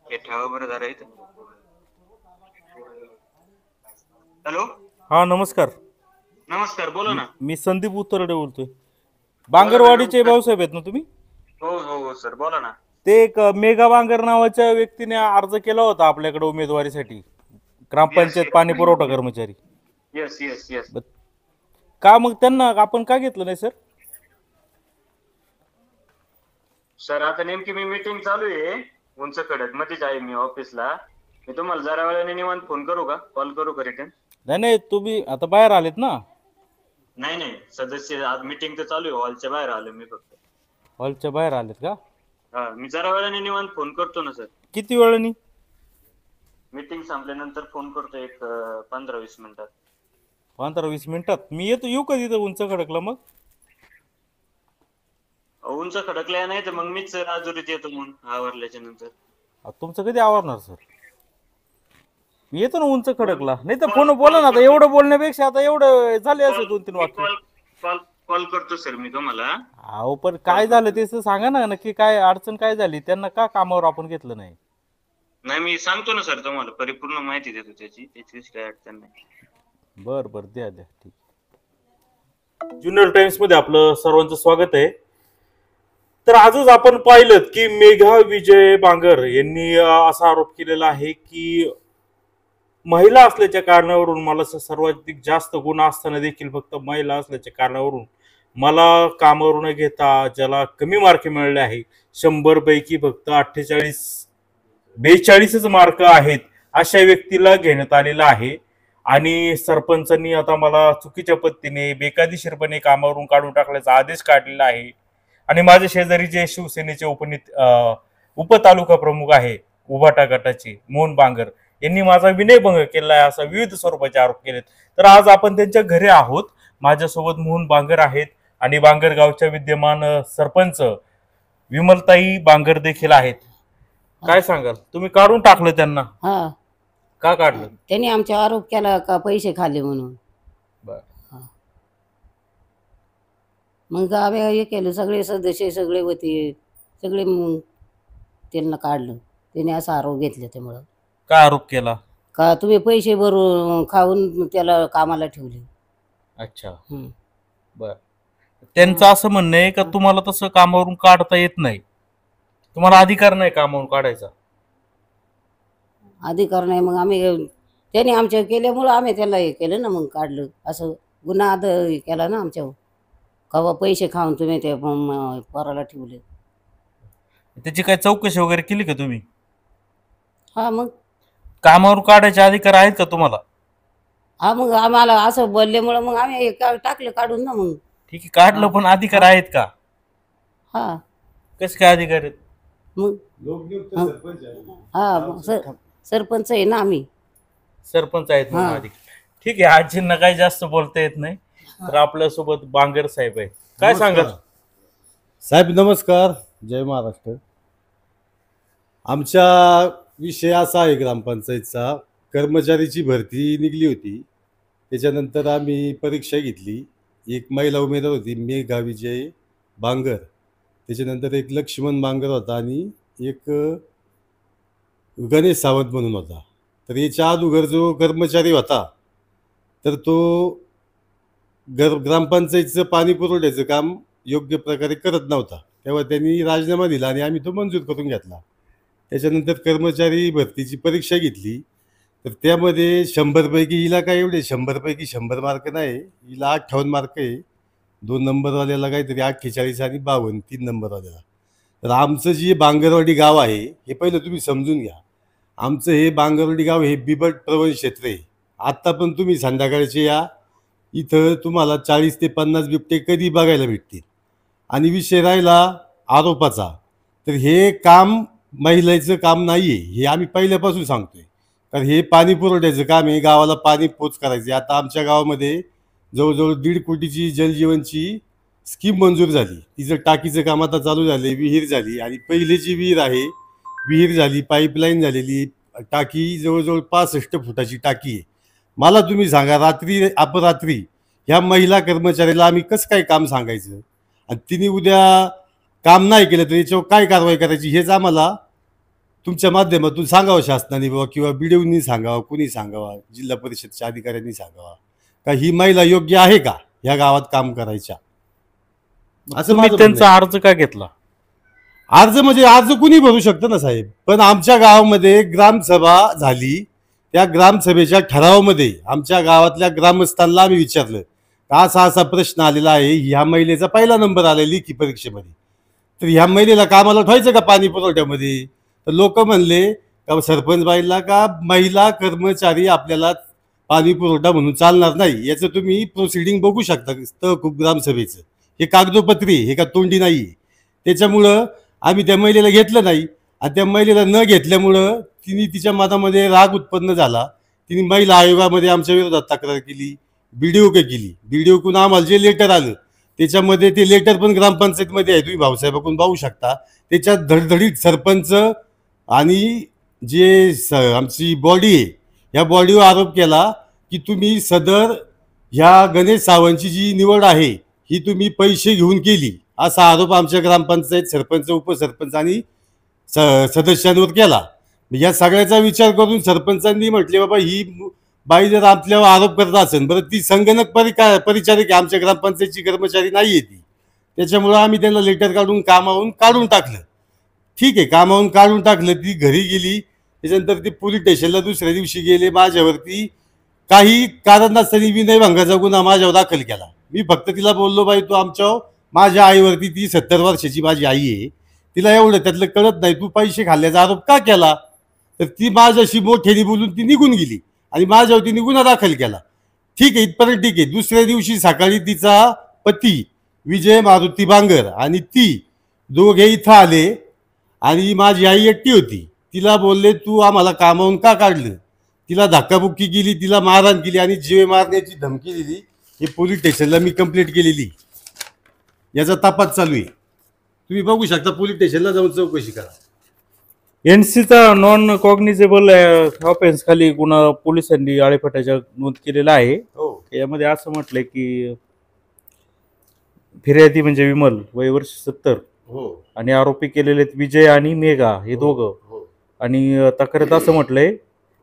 हे ठेवा बरं जरा इथं. हॅलो, हा नमस्कार. नमस्कार, बोला ना. मी संदीप उत्तरडे बोलतोय. बांगरवाडीचे भाऊसाहेब आहेत ना तुम्ही? हो हो हो सर, बोला ना. ते एक मेघा बांगर नावाच्या व्यक्तीने अर्ज केला होता आपल्याकडे उमेदवारीसाठी, ग्रामपंचायत पाणी पुरवठा कर्मचारी. Yes yes yes. का मग त्यांना आपण का घेतलं नाही सर? सर आता नेमकी मी मीटिंग चालू आहे उंच खडक मध्येच आहे मी ऑफिसला. मी तुम्हाला जरा वेळाने निवांत फोन करू का, कॉल करू का रिटर्न? नाही, तुम्ही आता बाहेर आलेत ना? नाही सदस्य, आज मीटिंग तर चालू आहे, हॉलच्या बाहेर आलो मी फक्त. हॉलच्या बाहेर आलेत का? हा, मी जरा वेळाने निवांत फोन करतो ना सर. किती वेळानी? मीटिंग संपल्यानंतर फोन करतो, एक 15-20 मिनिटात. 15-20 मिनिटात मी येऊ का तिथं उंच खडकला? मग उंच खडकल्या नाही तर मग मीच राजुरीत येतो म्हणून आवरल्याच्या नंतर. तुमचं कधी आवरणार सर? मी येतो ना उंच खडकला. नाही तर फोन बोला ना, आता एवढं बोलण्यापेक्षा आता एवढं झाले असं 2-3 वाक्य. कॉल करतो सर मी तुम्हाला. अहो पण काय झालं ते सांगा ना, नक्की काय अडचण काय झाली? त्यांना का कामावर आपण घेतलं नाही? नाही मी सांगतो ना सर तुम्हाला, परिपूर्ण माहिती देतो त्याची काय अडचण नाही. बर द्या ठीक. ज्युनियर टाइम्स मध्ये आपलं सर्वांचं स्वागत आहे. तर आजच आपण पाहिलं की मेघा विजय बांगर यांनी असा आरोप केलेला आहे की महिला असल्याच्या कारणावरून मला सर्वाधिक जास्त गुण असताना देखील फक्त महिला असल्याच्या कारणावरून मला कामावरून न घेता ज्याला कमी मार्क मिळाले आहे, 100 पैकी फक्त 42 मार्क आहेत, अशा व्यक्तीला घेण्यात आलेला आहे. आणि सरपंचांनी आता मला चुकीच्या पद्धतीने बेकायदेशीरपणे कामावरून काढून टाकल्याचा आदेश काढलेला आहे. आणि माझे शेजारी जे शिवसेनेचे उपतालुका प्रमुख आहे उभाटा गटाचे मोहन बांगर, यांनी माझा विनयभंग केला आहे, असा विविध स्वरूपाचे आरोप केलेत. तर आज आपण त्यांच्या घरी आहोत. माझ्यासोबत मोहन बांगर आहेत आणि बांगर गावच्या विद्यमान सरपंच विमलताई बांगर देखील आहेत. काय सांगाल, तुम्ही काढून टाकलं त्यांना, हा का काढलं? त्यांनी आमच्यावर आरोप केला का पैसे खाल्ले म्हणून. बरं. मग आम्ही हे केलं, सगळे सदस्य सगळे होते, सगळे मग त्यांना काढलं. त्याने असा आरोप घेतला. त्यामुळं काय आरोप केला? का तुम्ही पैसे भरून खाऊन त्याला कामाला ठेवले. अच्छा, हं. बर. त्यांचं असं म्हणणं आहे का तुम्हाला तसं कामावरून काढता येत नाही, तुम्हाला अधिकार नाही कामावरून काढायचा. अधिकार नाही. मग आम्ही त्याने आमच्या केल्यामुळं आम्ही त्याला हे केलं ना, मग काढलं. असं गुन्हा केला ना आमच्यावर, कवा पैसे खाऊन तुम्ही ते पोराला ठेवले. त्याची काय चौकशी वगैरे केली का तुम्ही? हा मग कामावरून काढायचे अधिकार आहेत का तुम्हाला? हा मग आम्हाला असं बोलल्यामुळं मग आम्ही हे टाकलं काढून ना. मग ठीक आहे, काढलं, पण अधिकार आहेत का? हा कसे काय अधिकार आहेत? मग हा मग सरपंच आहे ना आम्ही. सरपंच आहेत म्हणून हा. अधिकार. ठीक आहे, आजींना काही जास्त बोलता येत नाही, तर आपल्यासोबत बांगर साहेब आहेत. काय सांगाल साहेब? नमस्कार, जय महाराष्ट्र. आमचा विषय असा आहे, ग्रामपंचायतचा कर्मचारीची भरती निघली होती. त्याच्यानंतर आम्ही परीक्षा घेतली. एक महिला उमेदवार होती, मेघा विजय बांगर. त्याच्यानंतर एक लक्ष्मण बांगर होता आणि एक गणेश सावंत म्हणून होता. तर याच्या अगोदर जो कर्मचारी होता, तर तो ग्रामपंचायतचं पाणी पुरवठ्याचं काम योग्य प्रकारे करत नव्हता. तेव्हा त्यांनी राजीनामा दिला आणि आम्ही तो मंजूर करून घेतला. त्याच्यानंतर कर्मचारी भरतीची परीक्षा घेतली. तर त्यामध्ये 100पैकी हिला काय एवढे 100पैकी 100 मार्क नाही, हिला 58 मार्क आहे. 2 नंबरवाल्याला काहीतरी 48 आणि 52 3 नंबरवाल्याला. तर आमचं जे बांगरवाडी गाव आहे, हे पहिलं तुम्ही समजून घ्या. आमचं हे बांगरवाडी गाव हे बिबट प्रवण क्षेत्र आहे. आत्ता पण तुम्ही संध्याकाळचे या, इथं तुम्हाला 40 ते 50 बिबटे कधी बघायला भेटतील. आणि विषय राहिला आरोपाचा, तर हे काम महिलेचं काम नाही आहे, हे आम्ही पहिल्यापासून सांगतोय. कारण हे पाणी पुरवठ्याचं काम आहे, गावाला पाणी पोच करायचे. आता आमच्या गावामध्ये जवळजवळ 1.5 कोटीची जलजीवनची स्कीम मंजूर झाली. तिचं टाकीचं काम आता चालू झाले, विहीर झाली आणि पहिलेची विहीर आहे, विहीर झाली, पाईपलाईन झालेली, टाकी जवळजवळ 65 फुटाची टाकी आहे. मला तुम्ही सांगा, रात्री अपरात्री ह्या महिला कर्मचाऱ्याला आम्ही कसं काय काम सांगायचं? आणि तिने उद्या काम नाही केलं तर याच्यावर काय कारवाई करायची, हेच आम्हाला तुमच्या माध्यमातून सांगावं शासनाने बाबा, किंवा बीडीओनी सांगावं, कुणी सांगावा, जिल्हा परिषदच्या अधिकाऱ्यांनी सांगावा, का ही महिला योग्य आहे का ह्या गावात काम करायच्या. असं तुम्ही माझं म्हणणं त्यांचा आहे. अर्ज का घेतला? अर्ज म्हणजे अर्ज कुणी भरू शकतं ना साहेब, पण आमच्या गावामध्ये ग्रामसभा झाली. त्या ग्रामसभेच्या ठरावामध्ये आमच्या गावातल्या ग्रामस्थांना आम्ही विचारलं का असा असा प्रश्न आलेला आहे, ह्या महिलेचा पहिला नंबर आला लेखी परीक्षेमध्ये, तर ह्या महिलेला कामाला ठेवायचं का पाणी पुरवठ्यामध्ये? तर लोक म्हणले का सरपंच बाईला का महिला कर्मचारी आपल्याला पाणी पुरवठा म्हणून चालणार नाही. याचं तुम्ही प्रोसिडिंग बघू शकता तहकूब ग्रामसभेचं, हे कागदोपत्री, हे का तोंडी नाही. त्याच्यामुळं आम्ही त्या महिलेला घेतलं नाही. आणि त्या महिलेला न घेतल्यामुळं तिने तिच्या मनामध्ये राग उत्पन्न झाला. तिने महिला आयोगामध्ये आमच्या विरोधात तक्रार केली, BDO केली. BDOकडून आम्हाला जे लेटर आलं त्याच्यामध्ये, ते लेटर पण ग्रामपंचायतमध्ये आहे, तुम्ही भाऊसाहेबाकडून पाहू शकता. त्याच्यात धडधडीत सरपंच आणि जे आमची बॉडी आहे, या बॉडीवर आरोप केला की तुम्ही सदर ह्या गणेश सावंतची जी निवड आहे ही तुम्ही पैसे घेऊन केली, असा आरोप आमच्या ग्रामपंचायत सरपंच, उपसरपंच आणि सदस्यांवर केला. या सगळ्याचा विचार करून सरपंचांनी म्हटले बाबा, ही बाई जर आपल्यावर आरोप करत असेल, बरं ती संगणक परिचारिक आमच्या ग्रामपंचायतची कर्मचारी नाही आहे ती, त्याच्यामुळं आम्ही त्यांना लेटर कामावून काढून टाकलं. ठीक आहे, कामावून काढून टाकलं, ती घरी गेली. त्याच्यानंतर ती पोलीस स्टेशनला दुसऱ्या दिवशी गेले. माझ्यावरती काही कारण नसताना विनयभंगाचा गुन्हा माझ्यावर दाखल केला. मी फक्त तिला बोललो, बाई तू माझ्या आईवरती, ती 70 वर्षाची माझी आई आहे, तिला एवढं त्यातलं कळत नाही, तू पैसे खाल्ल्याचा आरोप का केला? तर ती माझ्याशी मोठ्याने बोलून ती निघून गेली आणि माझ्यावर तिने गुन्हा दाखल केला. ठीक आहे, इथपर्यंत ठीक आहे. दुसऱ्या दिवशी सकाळी तिचा पती विजय मारुती बांगर आणि ती दोघे इथं आले आणि माझी आई एकटी होती. तिला बोलले, तू आम्हाला कामावून का काढलं? तिला धक्काबुक्की केली, तिला मारहाण केली आणि जीवे मारण्याची धमकी दिली. हे पोलीस स्टेशनला मी कंप्लेंट केलेली, याचा तपास चालू आहे. तुम्ही बघू शकता, पोलीस स्टेशनला जाऊन चौकशी करा. एनसीचा नॉन कॉग्निजेबल ऑफेन्स खाली गुन्हा पोलिसांनी आळेफाट्याच्या नोंद केलेला आहे. हो यामध्ये असं म्हटलंय की फिर्यादी म्हणजे विमल वय वर्ष 70 हो आणि आरोपी केलेले आहेत विजय आणि मेघा हे दोघं. हो. आणि तक्रारीत असं म्हटलंय,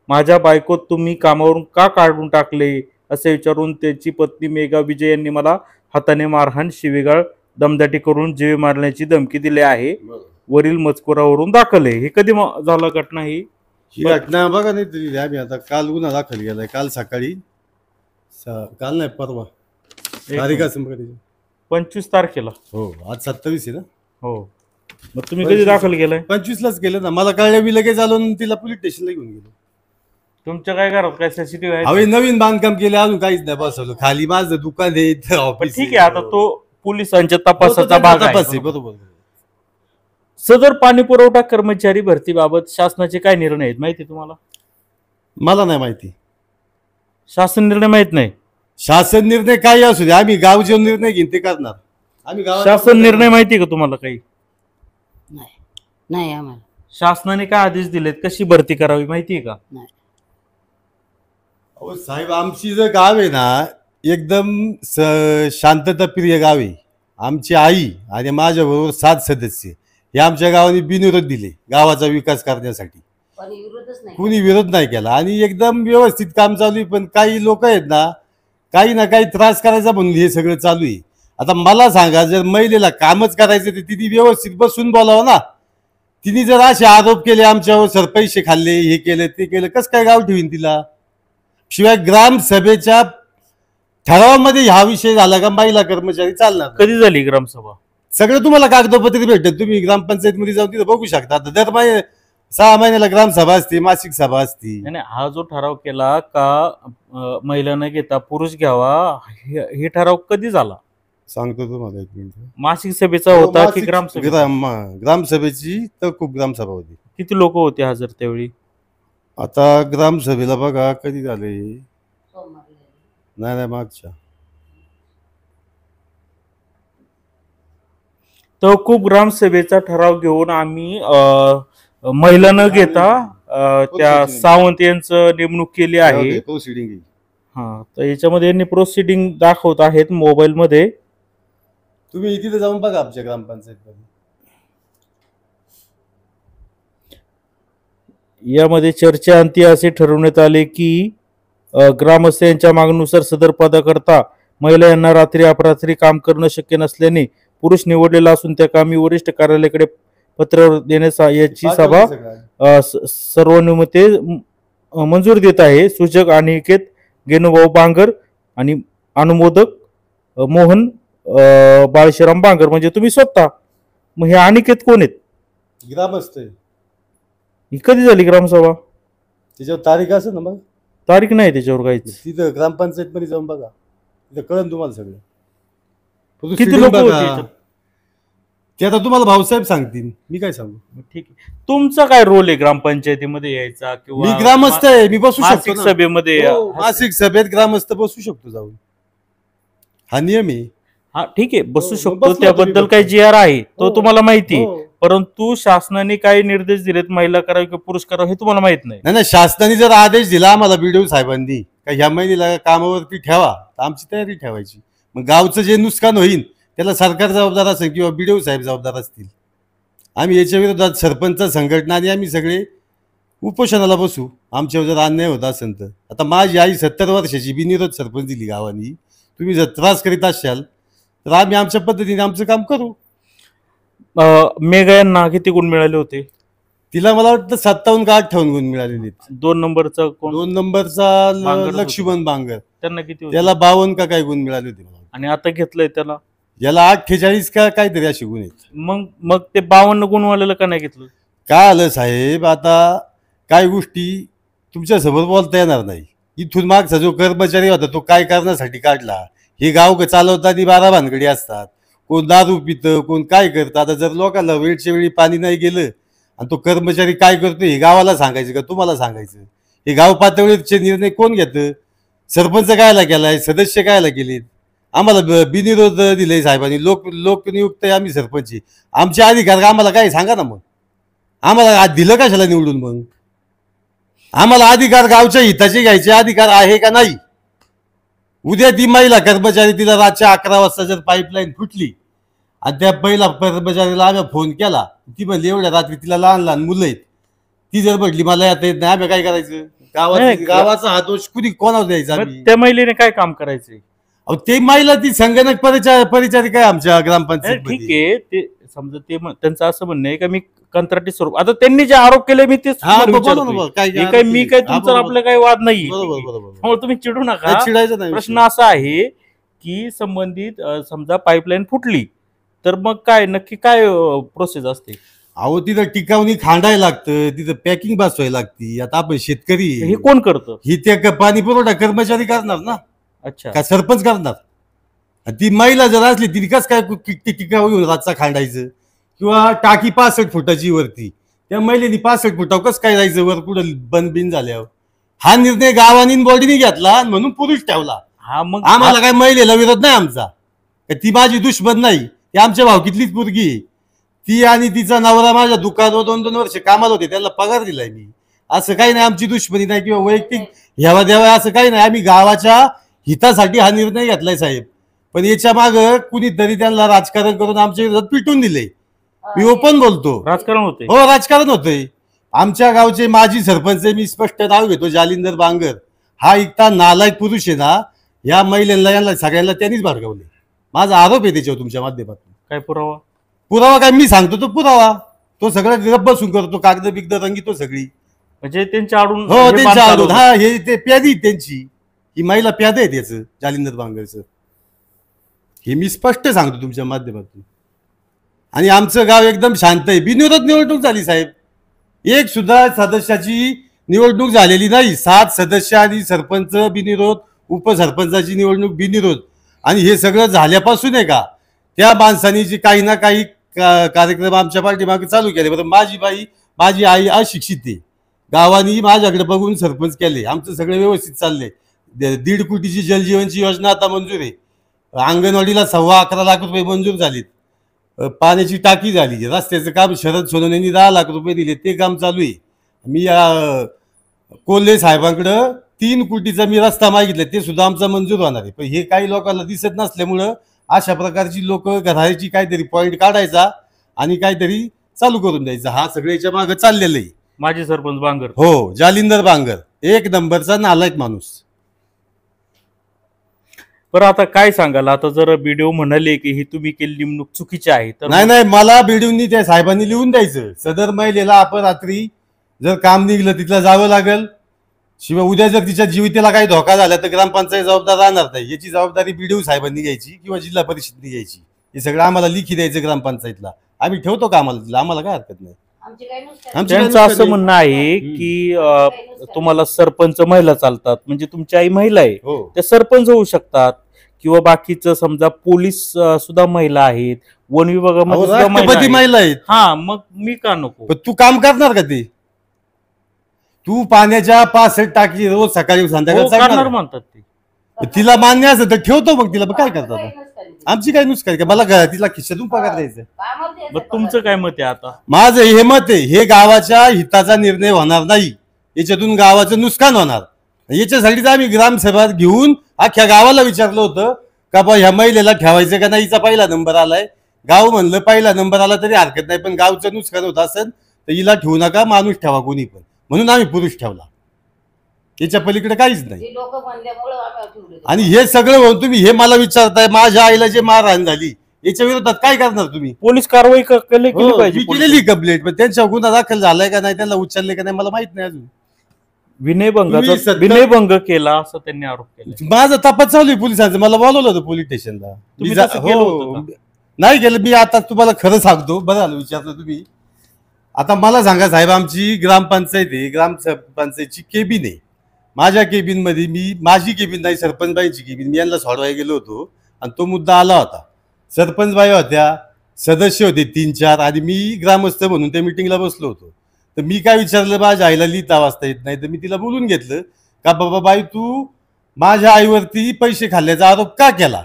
माझ्या बायकोत तुम्ही कामावरून का काढून टाकले असे विचारून त्याची पत्नी मेघा विजय यांनी मला हाताने मारहाण, शिवीगाळ, दमदाटी करून जीवे मारण्याची धमकी दिली आहे. वरील मजकुरावरून दाखल आहे. हे कधी झालं घटना ही? ही घटना बघा नाही तरी आम्ही आता काल गुन्हा दाखल केलाय, काल सकाळी काल नाही परवा तारीख असं बघा त्याची. 25 तारखेला. हो आज 27 आहे ना. हो, मग तुम्ही कधी दाखल केलंय? 25लाच केलं ना. मला कळलं, मी लगेच आलो आणि तिला पोलीस स्टेशनला घेऊन गेलो. तुमच्या काय घरात काय सीसीटीव्ही आहे? हवे नवीन बांधकाम केले, अजून काहीच नाही बसवलं. खाली माझं दुकान आहे, इथं पण ऑफिस ठीक आहे, आता तो पोलिसांच्या हो, तो तपासाचा त्यांचा भाग तपास आहे. आहे. बरोबर. सदर पाणी पुरवठा कर्मचारी भरतीबाबत शासनाचे काय निर्णय आहेत माहिती तुम्हाला? मला नाही माहिती. शासन निर्णय माहित नाही. शासन निर्णय काही असू दे, आम्ही गाव जे निर्णय घेईन ते करणार. आम्ही शासन निर्णय माहिती आहे का तुम्हाला काही? नाही नाही आम्हाला शासनाने काय आदेश दिलेत, कशी भरती करावी माहिती आहे का? नाही. अहो साहेब, आमची जे गाव आहे ना, एकदम शांतताप्रिय गाव आहे. आमची आई आणि माझ्याबरोबर 7 सदस्य हे आमच्या गावाने बिनविरोध दिले गावाचा विकास करण्यासाठी. कोणी विरोधच नाही. कुणी विरोध नाही केला आणि एकदम व्यवस्थित काम चालू आहे. पण काही लोक आहेत ना, काही ना काही त्रास करायचा म्हणून हे सगळं चालू आहे. आता मला सांगा, जर महिलेला कामच करायचं तर तिने व्यवस्थित बसून बोलावं ना. तिने जर असे आरोप केले आमच्यावर, सर पैसे खाल्ले, हे केलं ते केलं, कसं काय गाव ठेवीन तिला? शिवाय ग्रामसभेच्या ठरावामध्ये हा विषय झाला का महिला कर्मचारी चालणार? कधी झाली ग्रामसभा? सगळं तुम्हाला कागदपत्र भेटत, तुम्ही ग्रामपंचायतमध्ये जाऊन तिथं बघू शकता. आता दर 6 महिन्याला ग्रामसभा असते, मासिक सभा असते. नाही, हा जो ठराव केला का महिला न घेता पुरुष घ्यावा, हे ठराव कधी झाला? सांगतो तुम्हाला 1 मिनिट. मासिक सभेचा होता की ग्रामसभा? ग्रामसभेची तर खूप ग्रामसभा होती. किती लोक होते हजर त्यावेळी? आता ग्रामसभेला बघा कधी झाले, नाही मागच्या तहकूब ग्रामसभेचा ठराव घेऊन आम्ही महिला न घेता त्या सावंत यांचं नेमणूक केली आहे. प्रोसिडिंग. हा, तर याच्यामध्ये यांनी प्रोसिडिंग दाखवत आहेत मोबाईल मध्ये. तुम्ही तिथे जाऊन बघा आमच्या ग्रामपंचायत मध्ये. यामध्ये चर्चेअंती असे ठरवण्यात आले की ग्रामस्थांच्या मागणीनुसार सदर पदाकरता महिला यांना रात्री अपरात्री काम करणं शक्य नसल्याने पुरुष निवडलेला असून त्या कामी वरिष्ठ कार्यालयाकडे पत्र देण्यास याची सभा सर्वानुमते मंजूर देत आहे. सूचक अनिकेत गेनुभाऊ बांगर आणि अनुमोदक मोहन बाळशीराम बांगर, म्हणजे तुम्ही स्वतः. मग हे अनिकेत कोण आहेत? ग्रामस्थ आहे. ही कधी झाली ग्रामसभा? त्याच्यावर तारीख असेल ना. मग तारीख नाही त्याच्यावर काहीच. तिथं ग्रामपंचायत मध्ये जाऊन बघा, तिथं कळेल तुम्हाला सगळं. किती लोक होते? ते आता तुम्हाला भाऊसाहेब सांगतील, मी काय सांगू. ठीक आहे, तुमचा काय रोल आहे ग्रामपंचायतीमध्ये यायचा मी किंवा ग्रामस्थ आहे, मी बसू मासिक शकतो ना. सभेमध्ये? हो, मासिक सभेत ग्रामस्थ बसू शकतो जाऊन, हा नियम आहे. हा ठीक आहे, बसू हो, शकतो. बसलो त्याबद्दल तुम्ही काही बसलो. जी आर आहे तो हो. तुम्हाला माहिती आहे. हो. परंतु शासनाने काही निर्देश दिलेत महिला करावी किंवा पुरुष करावं हे तुम्हाला माहित नाही. नाही शासनाने जर आदेश दिला आम्हाला बीडीओ साहेबांनी का ह्या महिलेला कामावरती ठेवा, तर आमची तयारी ठेवायची. मग गावचं जे नुकसान होईल त्याला सरकार जबाबदार असेल किंवा बीडीओ साहेब जबाबदार असतील. आम्ही याच्या विरोधात सरपंच संघटना आणि आम्ही सगळे उपोषणाला बसू आमच्यावर जर अन्याय होत असेल तर. आता माझी आई 70 वर्षाची बिनविरोध सरपंच दिली गावानी. तुम्ही जर त्रास करीत असाल तर आम्ही आमच्या पद्धतीने आमचं काम करू. मेघा यांना किती गुण मिळाले होते? तिला मला वाटतं 57 का 58 गुण मिळालेले आहेत. 2 नंबरचा कोण? 2 नंबरचा बांगरच लक्ष्मण बांगर, त्यांना किती होते? त्याला 52 का काय गुण मिळाले होते. आणि आता घेतलंय त्याला? याला 48 का काहीतरी असे गुण आहेत. मग ते 52 गुणवाल्याला का नाही घेतलं? काय आलं साहेब, आता काय गोष्टी तुमच्यासोबत बोलता येणार नाही. इथून मागचा जो कर्मचारी होता तो काय करण्यासाठी काढला, हे गाव चालवताना 12 भानगडी असतात. कोण दारू पितं, कोण काय करतं. आता जर लोकांना वेळच्या वेळी पाणी नाही गेलं आणि तो कर्मचारी काय करतो हे गावाला सांगायचं का तुम्हाला सांगायचं? हे गाव पातळीवरचे निर्णय कोण घेतं? सरपंच कायला केलाय, सदस्य कायला केलेत? आम्हाला बिनविरोध दिले साहेबांनी, लोकनियुक्त आहे आम्ही सरपंच. आमचे अधिकार आम्हाला काय सांगा ना. मग आम्हाला दिलं कशाला निवडून? मग आम्हाला अधिकार गावच्या हिताचे घ्यायचे अधिकार आहे का नाही? उद्या ती महिला कर्मचारी, तिला रातच्या 11 वाजता जर पाईपलाईन फुटली आणि त्या पहिला कर्मचारीला आम्ही फोन केला, ती म्हणली एवढ्या रात्री तिला लहान लहान मुलं आहेत, ती जर म्हटली मला येता येत नाही, आम्ही काय करायचं? गावाचा हा दोष कोणावर द्यायचा? मग त्या महिलेने काय काम करायचंय? अहो ते महिला ती संगणक परिचारिका आहे आमच्या ग्रामपंचायत. ठीक आहे, ते समजा त्यांचं असं म्हणणं आहे का मी कंत्राटी स्वरूप, आता त्यांनी जे आरोप केले मी ते मी काय तुमचं आपलं काही वाद नाही, तुम्ही चिडू नका. चिडायचं नाही. प्रश्न असा आहे की संबंधित समजा पाईपलाईन फुटली तर मग काय नक्की काय प्रोसेस असते? अहो तिथं टिकावणी खांडायला लागतं, तिथं पॅकिंग बसवायला लागती. आता आपण शेतकरी, हे कोण करतं? ही त्या पाणी पुरवठा कर्मचारी करणार ना. अच्छा, का सरपंच करणार? ती महिला जर असली ती कस काय टिकाव घेऊन रातचा खांडायचं? किंवा टाकी 65 फुटाची वरती, त्या महिलेनी 65 फुटावर कसं काय जायचं वर कुठं बंद बिन झाल्यावर? हा निर्णय गावानी बॉडीने घेतला म्हणून पुरुष ठेवला. हा मग आम्हाला काय महिलेला विरोध नाही आमचा, ती माझी दुश्मन नाही, ती आमच्या भावकीतलीच पोरगी आहे. ती आणि तिचा नवरा माझ्या दुकानावर 2-2 वर्ष कामाला होते, त्यांना पगार दिलाय मी. असं काही नाही, आमची दुश्मनी नाही किंवा वैयक्तिक ह्यावा द्यावा असं काही नाही. आम्ही गावाच्या हितासाठी हा निर्णय घेतलाय साहेब. पण याच्या माग कुणीतरी त्यांना राजकारण करून आमच्या विरोधात पिटून दिले. मी ओपन बोलतो, राजकारण होते. हो राजकारण होतंय. आमच्या गावचे माजी सरपंच, मी स्पष्ट नाव घेतो, जालिंदर बांगर, हा इतका नालायक पुरुष आहे ना. या महिलांना यांना सगळ्यांना त्यांनीच भडकवले. माझा आरोप आहे त्याच्यावर तुमच्या माध्यमातून. काय पुरावा? पुरावा काय मी सांगतो तो पुरावा, तो सगळा गप्प बसून करतो, कागद बिगद रंगीतो सगळी. म्हणजे त्यांच्या आडून? हो त्यांच्या आडून. हा हे ते प्यादी त्यांची, ही महिला प्याद आहे त्याचं, जालिंदर बांगरचं. हे मी स्पष्ट सांगतो तुमच्या माध्यमातून. आणि आमचं गाव एकदम शांत आहे. बिनविरोध निवडणूक झाली साहेब, एक सुद्धा सदस्याची निवडणूक झालेली नाही. 7 सदस्य आणि सरपंच बिनविरोध, उपसरपंचाची निवडणूक बिनविरोध. आणि हे सगळं झाल्यापासून आहे का त्या माणसांनी जे काही ना काही कार्यक्रम आमच्या पाठीमागे चालू केले. बरं माझी आई अशिक्षित आहे, गावानी माझ्याकडे बघून सरपंच केले, आमचं सगळं व्यवस्थित चाललंय. 1.5 कोटीची जलजीवनची योजना आता मंजूर आहे. अंगणवाडीला 11.25 लाख रुपये मंजूर झालीत. पाण्याची टाकी झाली. रस्त्याचं काम शरद सोनवणेंनी 10 लाख रुपये दिले, ते काम चालू आहे. मी कोल्हे साहेबांकडं 3 कोटीचा मी रस्ता मागितला, ते सुद्धा आमचा मंजूर होणार आहे. पण हे काही लोकांना दिसत नसल्यामुळं अशा प्रकारची लोक घराची काहीतरी पॉईंट काढायचा आणि काहीतरी चालू करून द्यायचा, हा सगळ्याच्या मागे चाललेलं आहे. माजी सरपंच बांगर? हो, जालिंदर बांगर, 1 नंबरचा नालायक माणूस. बरं आता काय सांगाल? आता जर बीडीओ म्हणाले की ही तुम्ही केली नेमणूक चुकीची आहे तर? नाही, मला बीडीओनी त्या साहेबांनी लिहून द्यायचं, सदर महिलेला अपरात्री जर काम निघलं तिथला जावं लागेल. शिवाय उद्या जर तिच्या जीविताला काही धोका झाला तर ग्रामपंचायत जबाबदार राहणार नाही. याची जबाबदारी बीडीओ साहेबांनी घ्यायची किंवा जिल्हा परिषदेने घ्यायची. हे सगळं आम्हाला लिखी द्यायचं ग्रामपंचायतला, आम्ही ठेवतो का आम्हाला, आम्हाला काय हरकत नाही. त्यांचं असं म्हणणं आहे की तुम्हाला सरपंच महिला चालतात, म्हणजे तुमची आई महिला आहे, त्या सरपंच होऊ शकतात किंवा बाकीचं समजा पोलीस सुद्धा महिला आहेत, वन विभागामध्ये महिला आहेत. हा, मग मी का नको? तू काम करणार का ते? तू पाण्याच्या 65 टाकी रोज सकाळी संध्याकाळी म्हणतात ते. तिला मान्य असं तर ठेवतो, मग तिला काय करतात? आमची काय नुसकान का? मला तिला खिशातून पगार द्यायचं. मग तुमचं काय मत आहे? आता माझं हे मत आहे, हे गावाच्या हिताचा निर्णय होणार नाही, याच्यातून गावाचं नुकसान होणार. याच्यासाठीच आम्ही ग्रामसभा घेऊन अख्ख्या गावाला विचारलं होतं का बा ह्या महिलेला ठेवायचं का नाही. हिचा पहिला नंबर आलाय, गाव म्हणलं पहिला नंबर आला तरी हरकत नाही, पण गावचं नुकसान होत असेल तर हिला ठेवू नका, माणूस ठेवा कोणी पण. म्हणून आम्ही पुरुष ठेवला, याच्या पलीकडे काहीच नाही. आणि हे सगळं म्हणून तुम्ही हे मला विचारताय, माझ्या आईला जे मारहाण झाली याच्या विरोधात काय करणार तुम्ही? पोलीस कारवाई केली पाहिजे. केलेली कंप्लेंट, पण त्यांच्यावर गुन्हा दाखल झालाय का नाही, त्यांना उचलले का नाही मला माहित नाही अजून. विनयभंग केला असं त्यांनी आरोप केला. माझा तपास चालू आहे पोलिसांचा, मला बोलवलं होतं पोलीस स्टेशनला. नाही गेलं मी. आता तुम्हाला खरं सांगतो, बरं झालं विचारलं तुम्ही. आता मला सांगा साहेब, आमची ग्रामपंचायत आहे, ग्रामपंचायतची केबिन आहे. माझ्या केबिन मध्ये माझी केबिन नाही, सरपंचबाईंची केबिन. मी यांना सोडवायला गेलो होतो आणि तो मुद्दा आला होता. सरपंचबाई होत्या, सदस्य होते 3-4 आणि मी ग्रामस्थ म्हणून त्या मिटिंगला बसलो होतो. तर मी काय विचारलं, माझ्या आईला लिहिता वाचता येत नाही, तर मी तिला बोलून घेतलं का बाबा बाई तू माझ्या आईवरती पैसे खाल्ल्याचा आरोप का केला,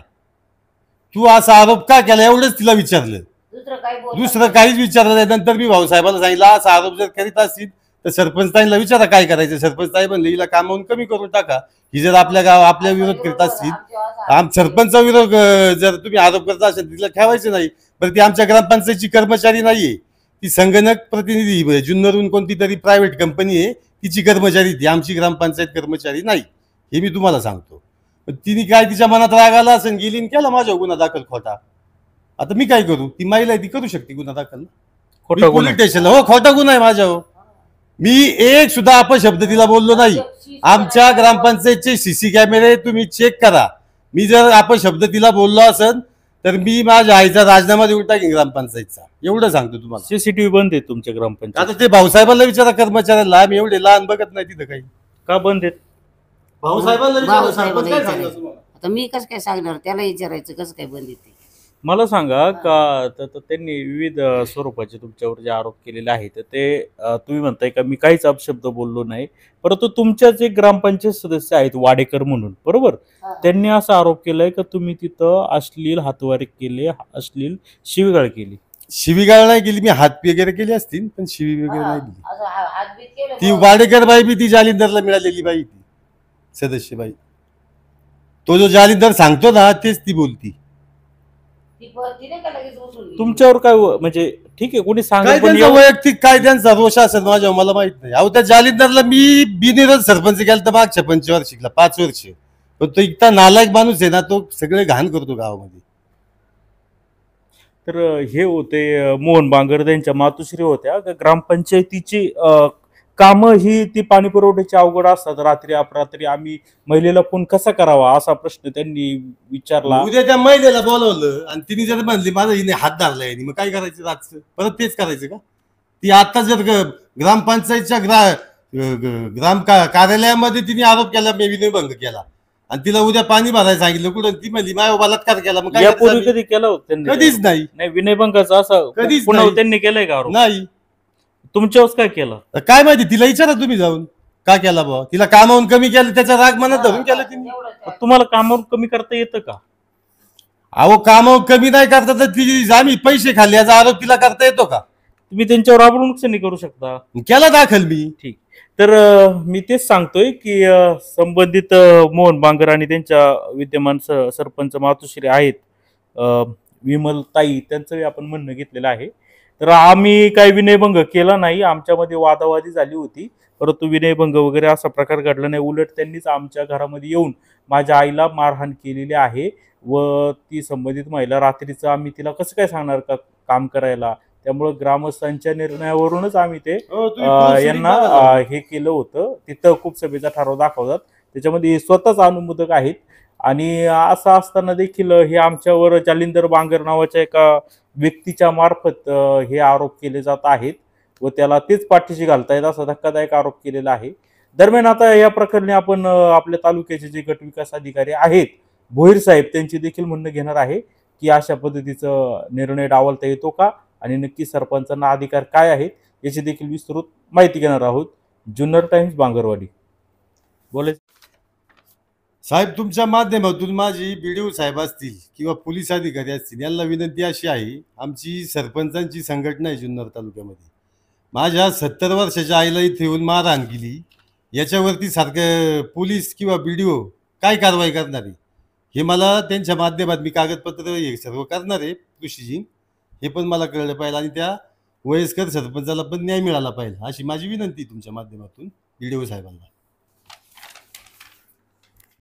तू असा आरोप का केला, एवढंच तिला विचारलं. दुसरं काहीच विचारलं नाही. नंतर मी भाऊसाहेबांना सांगितलं असा आरोप जर करीत असतील तर सरपंचांना विचारा काय करायचं. सरपंच साहेब म्हणले हिला कामावून कमी करून टाका, ही जर आपल्या विरोध करीत असतील, सरपंचा विरोध जर तुम्ही आरोप करत असेल तिला ठेवायचं नाही. बरं ती आमच्या ग्रामपंचायतची कर्मचारी नाहीये, ती संगणक प्रतिनिधी जुन्नरहून कोणती तरी प्रायव्हेट कंपनी आहे तिची कर्मचारी, ती आमची ग्रामपंचायत कर्मचारी नाही, हे मी तुम्हाला सांगतो. पण तिने काय तिच्या मनात राग आला असेल, गेली आणि केला माझ्यावर गुन्हा दाखल खोटा. आता मी काय करू, ती महिला आहे ती करू शकते गुन्हा दाखल. खोटा गुन्हा पोलीस स्टेशनला हो खोटा गुन्हा आहे माझ्यावर. मी एक सुद्धा अपशब्द तिला बोललो नाही. आमच्या ग्रामपंचायतचे सीसी कॅमेरे तुम्ही चेक करा. मी जर अपशब्द तिला बोललो असेल तर मी माझ्या आईचा राजीनामा देऊन टाकेन ग्रामपंचायतचा, एवढं सांगतो तुम्हाला. सीसीटीव्ही बंद आहे तुमच्या ग्रामपंचायत? आता ते भाऊसाहेबांना विचारा कर्मचाऱ्याला, आम्ही एवढे लहान बघत नाही तिथं काही. का बंद आहेत? भाऊसाहेबांना विचारा, सरपंच काय सांगणार विचारायचं. तुम्हाला? आता मी कसं काय सांगणार, त्याला विचारायचं कसं काय बंद येते. मला सांगा का तर त्यांनी विविध स्वरूपाचे तुमच्यावर जे आरोप केलेले आहेत तर ते तुम्ही म्हणताय का मी काहीच अपशब्द बोललो नाही, परंतु तुमच्याच एक ग्रामपंचायत सदस्य आहेत वाडेकर म्हणून, बरोबर, त्यांनी असा आरोप केलाय का तुम्ही तिथं अश्लील हातवारे केले, अश्लील शिवीगाळ केली. शिवीगाळ नाही केली मी, हात वगैरे केले असतील पण शिवी वगैरे नाही दिली. असं हातबीत केलं ती वाडेकर बाई बी ती जालिंदरला मिळालेली बाई, ती सदस्य बाई, तो जो जालिंदर सांगतो ना तेच ती बोलती. तिने का लगेच उचलून गेली? तुमच्यावर काय म्हणजे ठीक आहे कोणी काय सांगा पण त्यांचा एवढं- वैयक्तिक काय त्यांचा रोष असेल माझ्यावर मला माहित नाही. अहो त्या जालिंदरला मी बिनविरोध सरपंच केला तर मागच्या 25 5 वर्ष, पण तो इतका नालायक माणूस आहे ना, तो सगळे घाण करतो गावामध्ये. तर हे होते मोहन बांगर, त्यांच्या मातुश्री होत्या. ग्रामपंचायतीची कामं ही ती पाणी पुरवठ्याची अवघड असतात. रात्री अपरात्री आम्ही महिलेला फोन कसा करावा असा प्रश्न त्यांनी विचारला. उद्या त्या महिलेला बोलवलं आणि तिने जर म्हणली माझा हिने हात धरला आहे, मग काय करायचं रातचं, परत तेच करायचं का? ती आता जर ग्रामपंचायतच्या कार्यालयामध्ये तिने आरोप केला, मी विनयभंग केला आणि तिला उद्या पाणी भरायला सांगितलं कुठं, ती म्हणली माझ्या बलात्कार केला, मग काय यापूर्वी करायचं? कधी केलं होतं त्यांनी? कधीच नाही. नाही विनयभंगाचा असं कधीच पुन्हा नाही. त्यांनी केलंय का आरोप? नाही. तुमच्यावर काय केलं? तर काय माहिती, तिला विचारा तुम्ही जाऊन का केला बुवा. तिला कामावून कमी केलं, त्याचा राग मनात धरून केलं तिने. तुम्हाला कामावर कमी करता येतं का? अहो कामावर कमी नाही करता तर ती आम्ही पैसे खाल्ले याचा आरोप तिला करता येतो का? तुम्ही त्यांच्यावर आबरून नुकसानी करू शकता. केला दाखल मी. ठीक. तर मी तेच सांगतोय की संबंधित मोहन बांगर आणि त्यांच्या विद्यमान सरपंच मातुश्री आहेत विमल ताई, त्यांचंही आपण म्हणणं घेतलेलं आहे. तर आम्ही काही विनयभंग केला नाही, आमच्यामध्ये वादावादी झाली होती, परंतु विनयभंग वगैरे असा प्रकार घडला नाही. उलट त्यांनीच आमच्या घरामध्ये येऊन माझ्या आईला मारहाण केलेली आहे व ती संबंधित महिला रात्रीचं आम्ही तिला कसं काय सांगणार का काम करायला. त्यामुळं ग्रामस्थांच्या निर्णयावरूनच आम्ही ते हो, तुम्ही proceeding यांना बघा. हे केलं होतं. तिथं खूप सभेचा ठराव दाखवतात, त्याच्यामध्ये स्वतःच अनुमोदक आहेत. आणि असं असताना देखील हे आमच्यावर जालिंदर बांगर नावाच्या एका व्यक्तीच्या मार्फत हे आरोप केले जात आहेत व त्याला तेच पाठीशी घालतायत असा धक्कादायक आरोप केलेला आहे. दरम्यान आता या प्रकरणी आपण आपल्या तालुक्याचे जे गट विकास अधिकारी आहेत भोईर साहेब, त्यांची देखील म्हणणं घेणार आहे की अशा पद्धतीचा निर्णय डावलता येतो का आणि नक्की सरपंचांना अधिकार काय आहेत याची देखील विस्तृत माहिती घेणार आहोत. जुन्नर टाइम्स बांगरवाडी. बोलायचं साहेब तुमच्या माध्यमातून माझी BDO साहेब असतील किंवा पोलीस अधिकारी असतील यांना विनंती अशी आहे, आमची सरपंचांची संघटना आहे जुन्नर तालुक्यामध्ये. माझ्या 70 वर्षाच्या आईला इथे येऊन मारहाण केली, याच्यावरती सारखं पोलीस किंवा BDO काय कारवाई करणार आहे हे मला त्यांच्या माध्यमात मी कागदपत्र हे सर्व करणार आहे प्रोसिजिंग, हे पण मला कळलं पाहिजे आणि त्या वयस्कर सरपंचाला पण न्याय मिळाला पाहिजे अशी माझी विनंती तुमच्या माध्यमातून BDO साहेबांना.